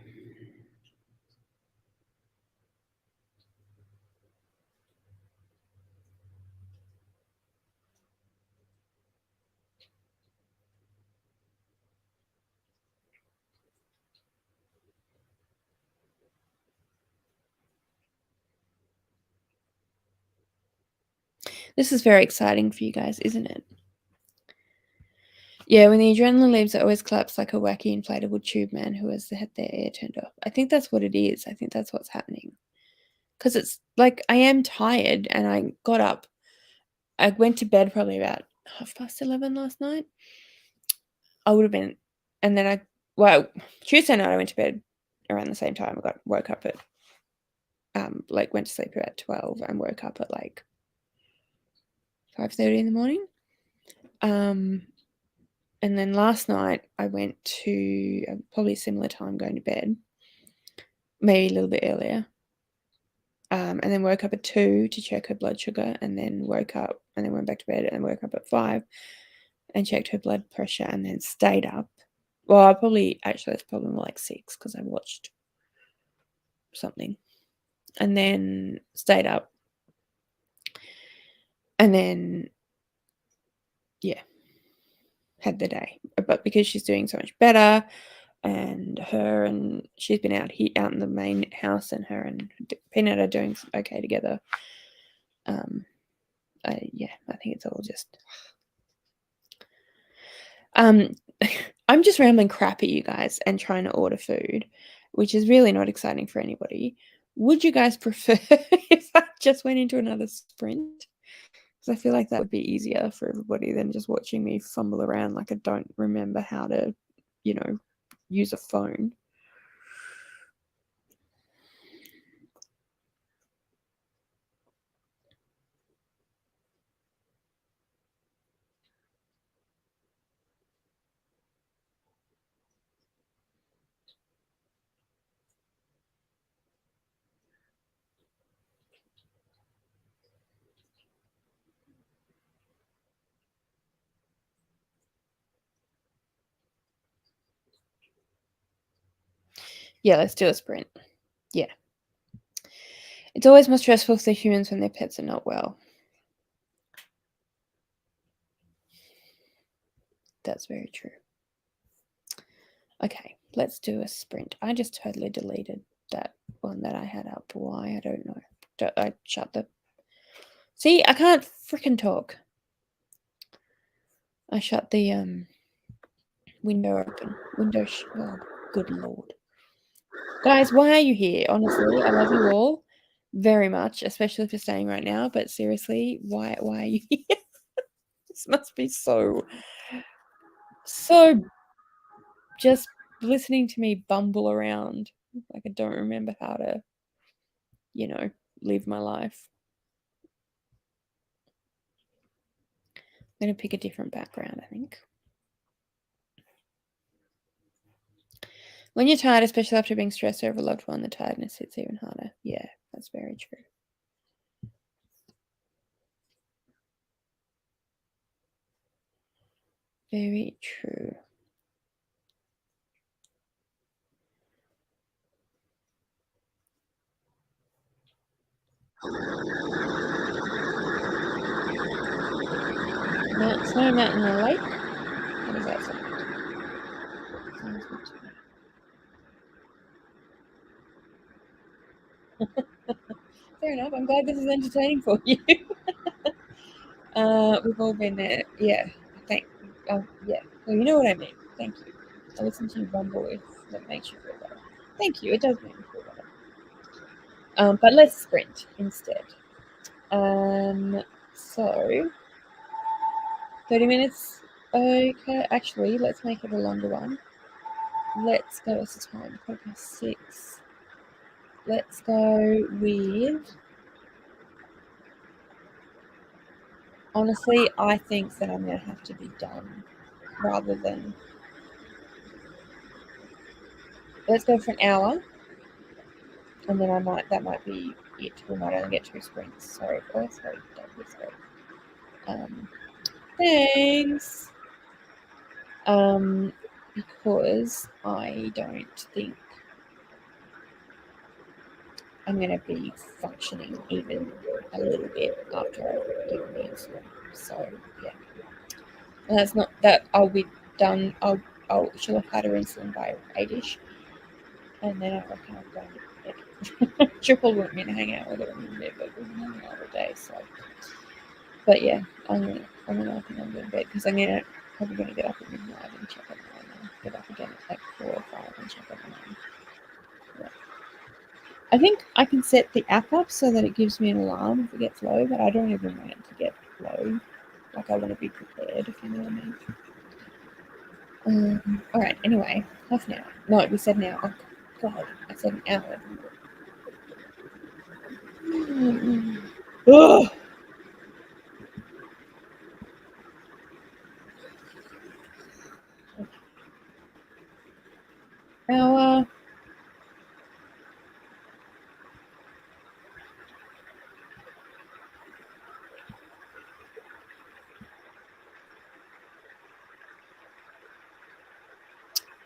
This is very exciting for you guys, isn't it? Yeah, when the adrenaline leaves, it always claps like a wacky inflatable tube man who has had their air turned off. I think that's what it is. I think that's what's happening. Because it's like I am tired and I got up. I went to bed probably about 11:30 last night. I would have been, and then Tuesday night I went to bed around the same time. Woke up at went to sleep about 12 and woke up at like 5:30 in the morning. And then last night I went to probably a similar time going to bed, maybe a little bit earlier. And then woke up at 2 to check her blood sugar, and then woke up and then went back to bed, and then woke up at 5 and checked her blood pressure, and then stayed up. Well, it's probably more like 6 because I watched something, and then stayed up, and then yeah, had the day. But because she's doing so much better, and she's been out in the main house, and her and Peanut are doing okay together. I think it's all just I'm just rambling crap at you guys and trying to order food, which is really not exciting for anybody. Would you guys prefer if I just went into another sprint? Because I feel like that would be easier for everybody than just watching me fumble around like I don't remember how to, use a phone. Yeah, let's do a sprint. Yeah. It's always more stressful for humans when their pets are not well. That's very true. Okay, let's do a sprint. I just totally deleted that one that I had up. Why? I don't know. I shut the. See, I can't freaking talk. I shut the window open. Oh, good lord. Guys, why are you here? Honestly, I love you all very much, especially for staying right now. But seriously, why are you here? This must be so just listening to me bumble around. Like I don't remember how to, live my life. I'm gonna pick a different background, I think. When you're tired, especially after being stressed over a loved one, the tiredness hits even harder. Yeah, that's very true. Very true. Snowy Mountain and a lake? What does that sound? Sounds good to me. Fair enough. I'm glad this is entertaining for you. We've all been there. Yeah. Yeah. Well, you know what I mean. Thank you. I listen to you rumble if that makes you feel better. Thank you. It does make me feel better. But let's sprint instead. So 30 minutes. Okay. Actually, let's make it a longer one. Let's go. What's the time? 6. Let's go with. Honestly, I think that I'm going to have to be done rather than. Let's go for an hour, and then that might be it. We might only get 2 sprints. Sorry. Oh, sorry. Don't be sorry. Thanks. Because I don't think I'm going to be functioning even a little bit after I've given the insulin. So yeah, and that's not that I'll be done. She'll have had her insulin by 8ish, and then I reckon I'm going to bed. She'll probably want me to hang out with her in bed, but we've been hanging out all day. So, but yeah, I think I'm going to bed because I'm probably going to get up at midnight and check on Lana. Get up again at like 4 or 5 and check on Lana. Yeah. I think I can set the app up so that it gives me an alarm if it gets low, but I don't even want it to get low. Like I want to be prepared, if you know what I mean. All right. Anyway, half an hour. No, we said an hour. Oh, God, I said an hour. Ugh. Hour.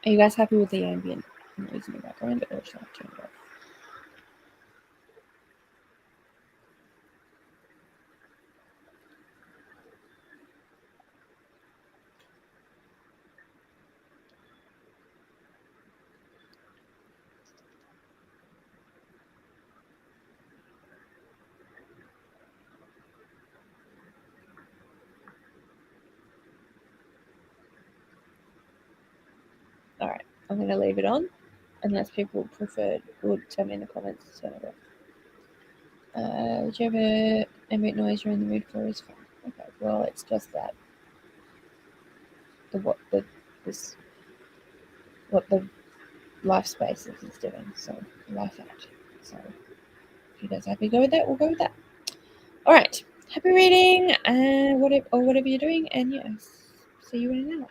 Are you guys happy with the ambient noise in the background, or should I turn it off? All right, I'm going to leave it on, unless people prefer would tell me in the comments to turn it off. Whichever ambient noise you're in the mood for is fine. Okay, well, it's just that what the life spaces is doing. So life out. So if you guys are happy to go with that, we'll go with that. All right. Happy reading and whatever you're doing, and yes, see you in an hour.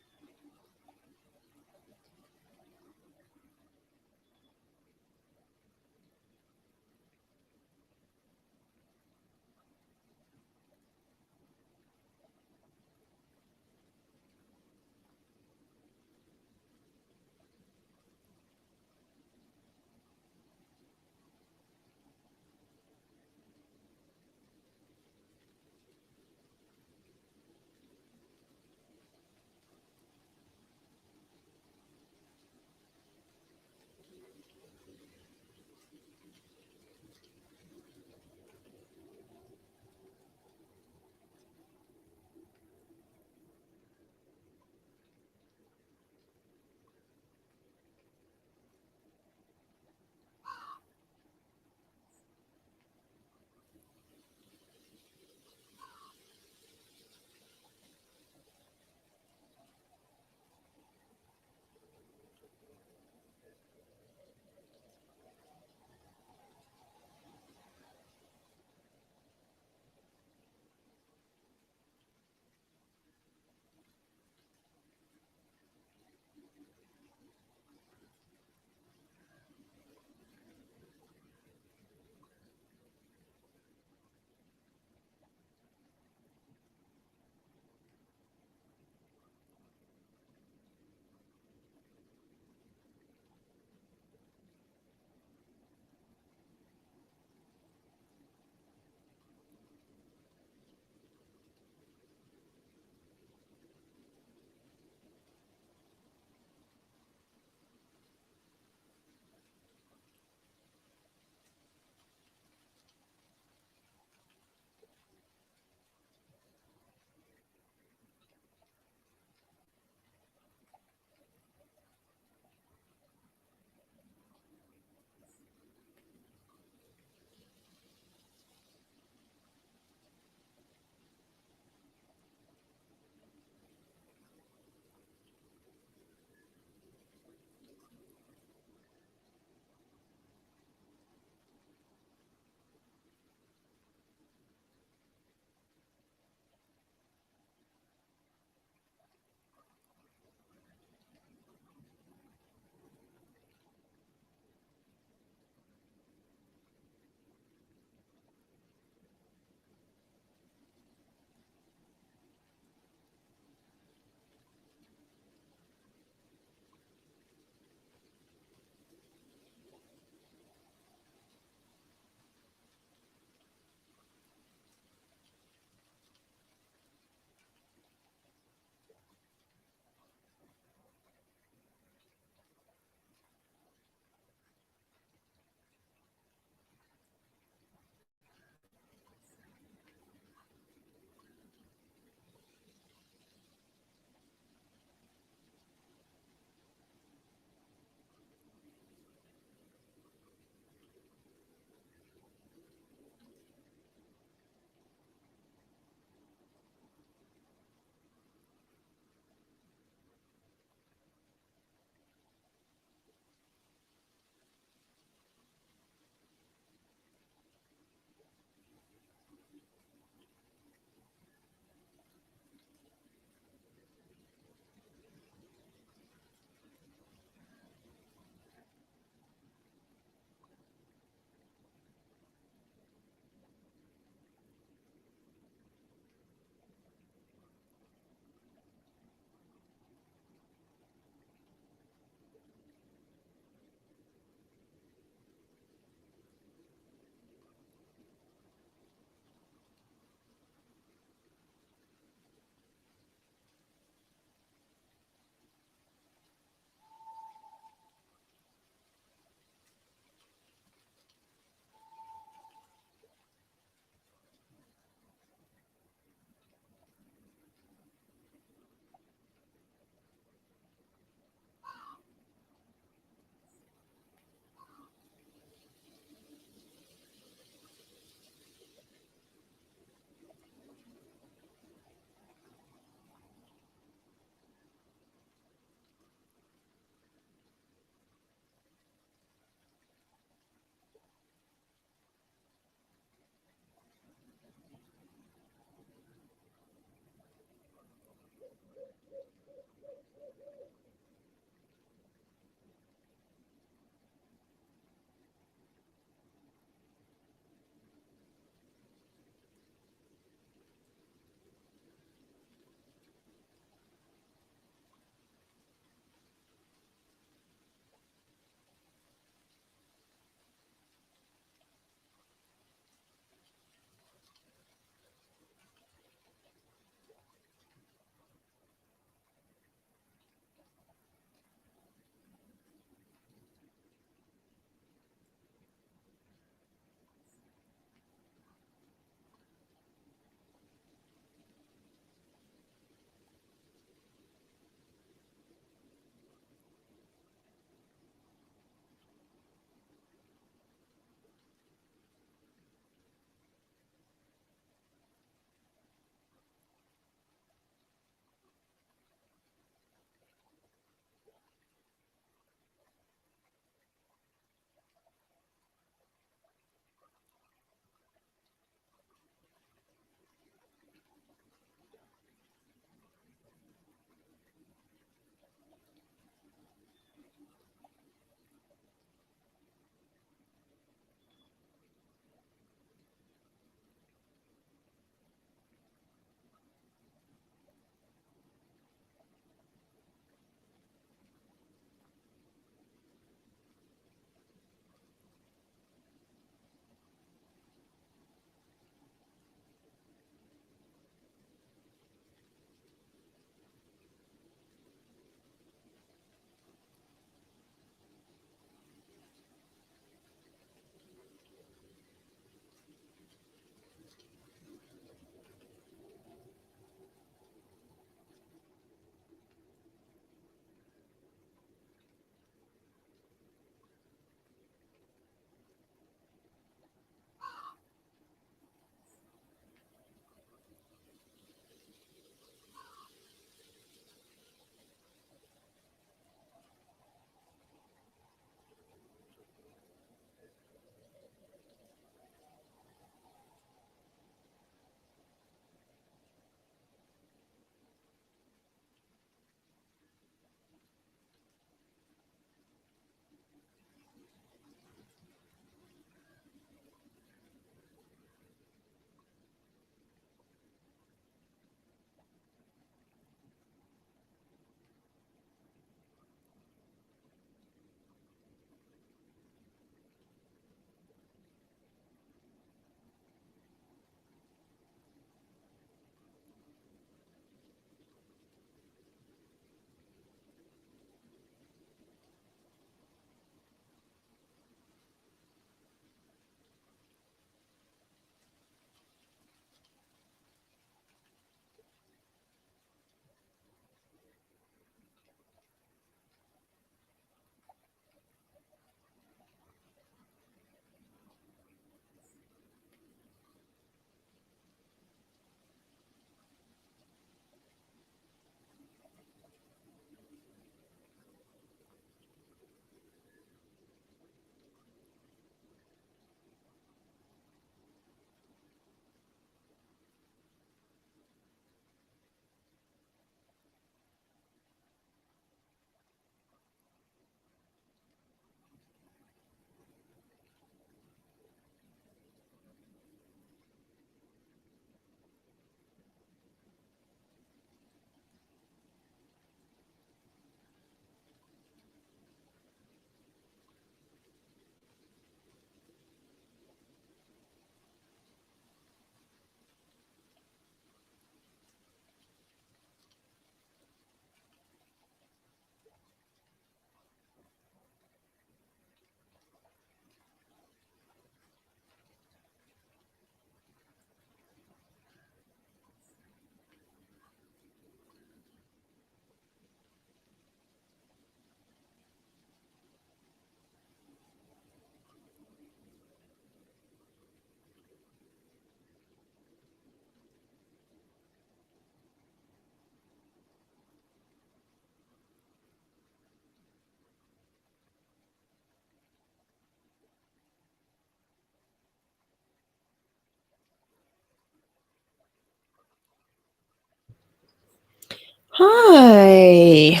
Hi.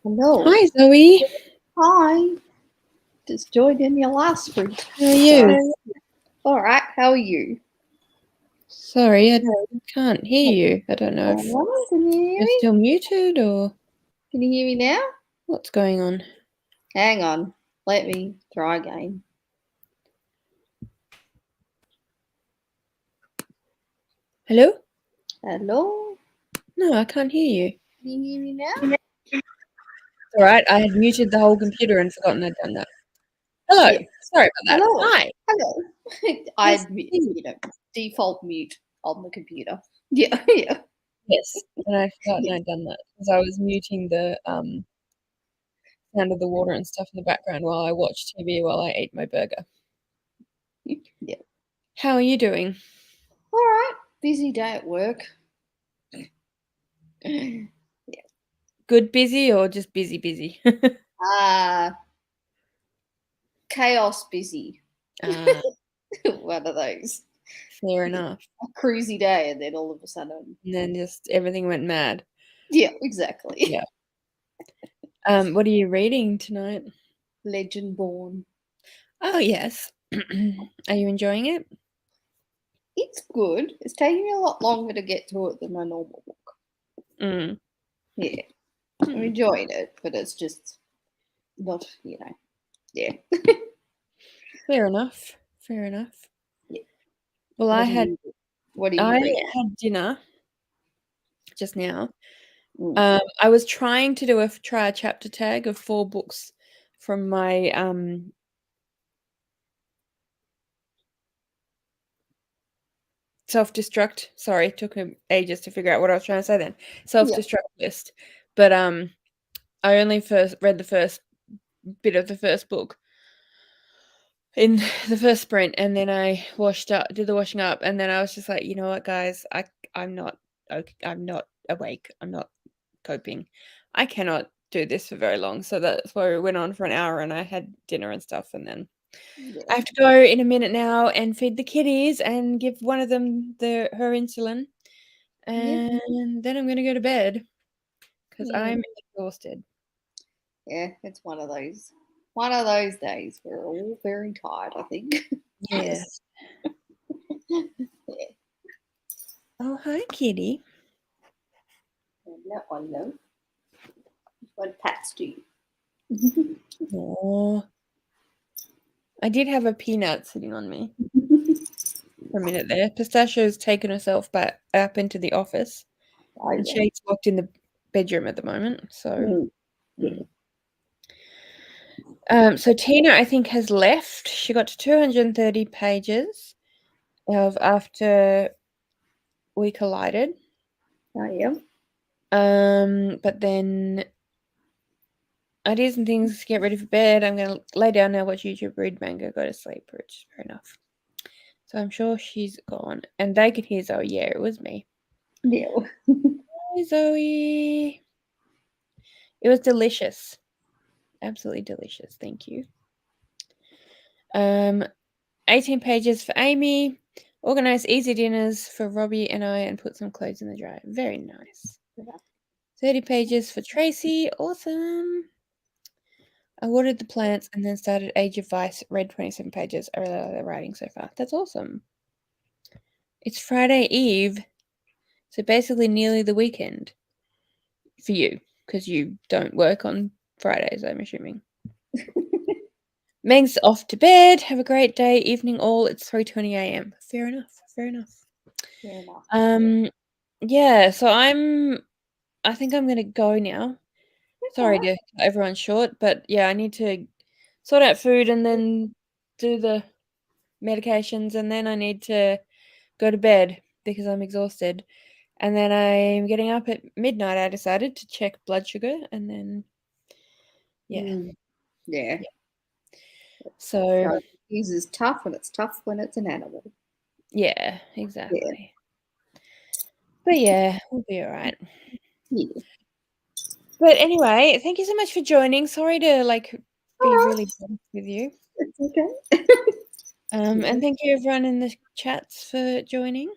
Hello. Hi, Zoe. Hi. Just joined in your last week. How are you? All right. How are you? Sorry, I can't hear you. I don't know if Hello. Can you hear you're me? still muted or Can you hear me now? what's going on. Hang on. Let me try again. Hello? Hello. No, I can't hear you. Can you hear me now? All right, I had muted the whole computer and forgotten I'd done that. Hello. Yeah. Sorry about that. Hello. Hi. Hello. Nice I to see you. default mute on the computer. Yeah. Yeah. Yes, and I'd forgotten I'd done that because I was muting the sound of the water and stuff in the background while I watched TV while I ate my burger. Yeah. How are you doing? All right. Busy day at work. Good busy or just busy? Chaos busy. Ah, One of those. fair Yeah. enough. A cruisy day, and then all of a sudden, And then just everything went mad. yeah, exactly. Yeah. What are you reading tonight? Legend Born. Oh, yes. Are you enjoying it? It's good. It's taking me a lot longer to get to it than my normal book. Mm. Yeah, I'm enjoying it, but it's just not, yeah. Fair enough. Fair enough. Yeah. Well, What are you I reading? had dinner just now. Mm. I was trying to try a chapter tag of 4 books from my self-destruct. Sorry, it took me ages to figure out what I was trying to say then. Yeah. Self-destruct list. But I only first read the first bit of the first book in the first sprint, and then I did the washing up, and then I was just like, you know what, guys, I'm not okay, I'm not awake. I'm not coping. I cannot do this for very long. So that's why we went on for an hour, and I had dinner and stuff, and then I Yeah. have to go in a minute now and feed the kitties and give one of them her insulin, Yep. and then I'm gonna go to bed because Mm. I'm exhausted. Yeah, it's one of those days. We're all very tired, I think. Yeah. Yes. Yeah. Oh, hi, kitty. No one knows what pets do you. Oh, I did have a peanut sitting on me for a minute there. Pistachio's taken herself back up into the office, Oh, and yeah. Shade's locked in the bedroom at the moment. So, Mm. Yeah. so Tina, I think, has left. She got to 230 pages of after we collided. Oh, yeah. But then ideas and things to get ready for bed. I'm gonna lay down now, watch YouTube, read manga, go to sleep, which is fair enough. So I'm sure she's gone, and they could hear Zoe. Yeah, it was me. Yeah. Hi, Zoe. It was delicious. Absolutely delicious. Thank you. 18 pages for Amy. Organize easy dinners for Robbie and I and put some clothes in the dryer. Very nice. 30 pages for Tracy. Awesome. I watered the plants and then started Age of Vice. Read 27 pages. I really like the writing so far. That's awesome. It's Friday Eve, so basically nearly the weekend for you because you don't work on Fridays, I'm assuming. Meg's off to bed. Have a great day, evening all. It's 3:20 a.m. Fair enough. Fair enough. Fair enough. Yeah. So I think I'm gonna go now. Sorry to cut everyone short, but yeah, I need to sort out food and then do the medications, and then I need to go to bed because I'm exhausted. And then I'm getting up at midnight. I decided to check blood sugar, and then yeah. Yeah. So Diabetes is tough, and it's tough when it's an animal. yeah, Yeah. exactly. But yeah, we'll be all right. Yeah. But anyway, thank you so much for joining. Sorry to All be right. really blunt with you. It's okay. And thank you everyone in the chats for joining.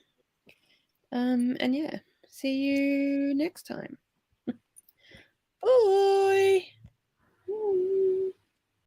And yeah, see you next time. Bye.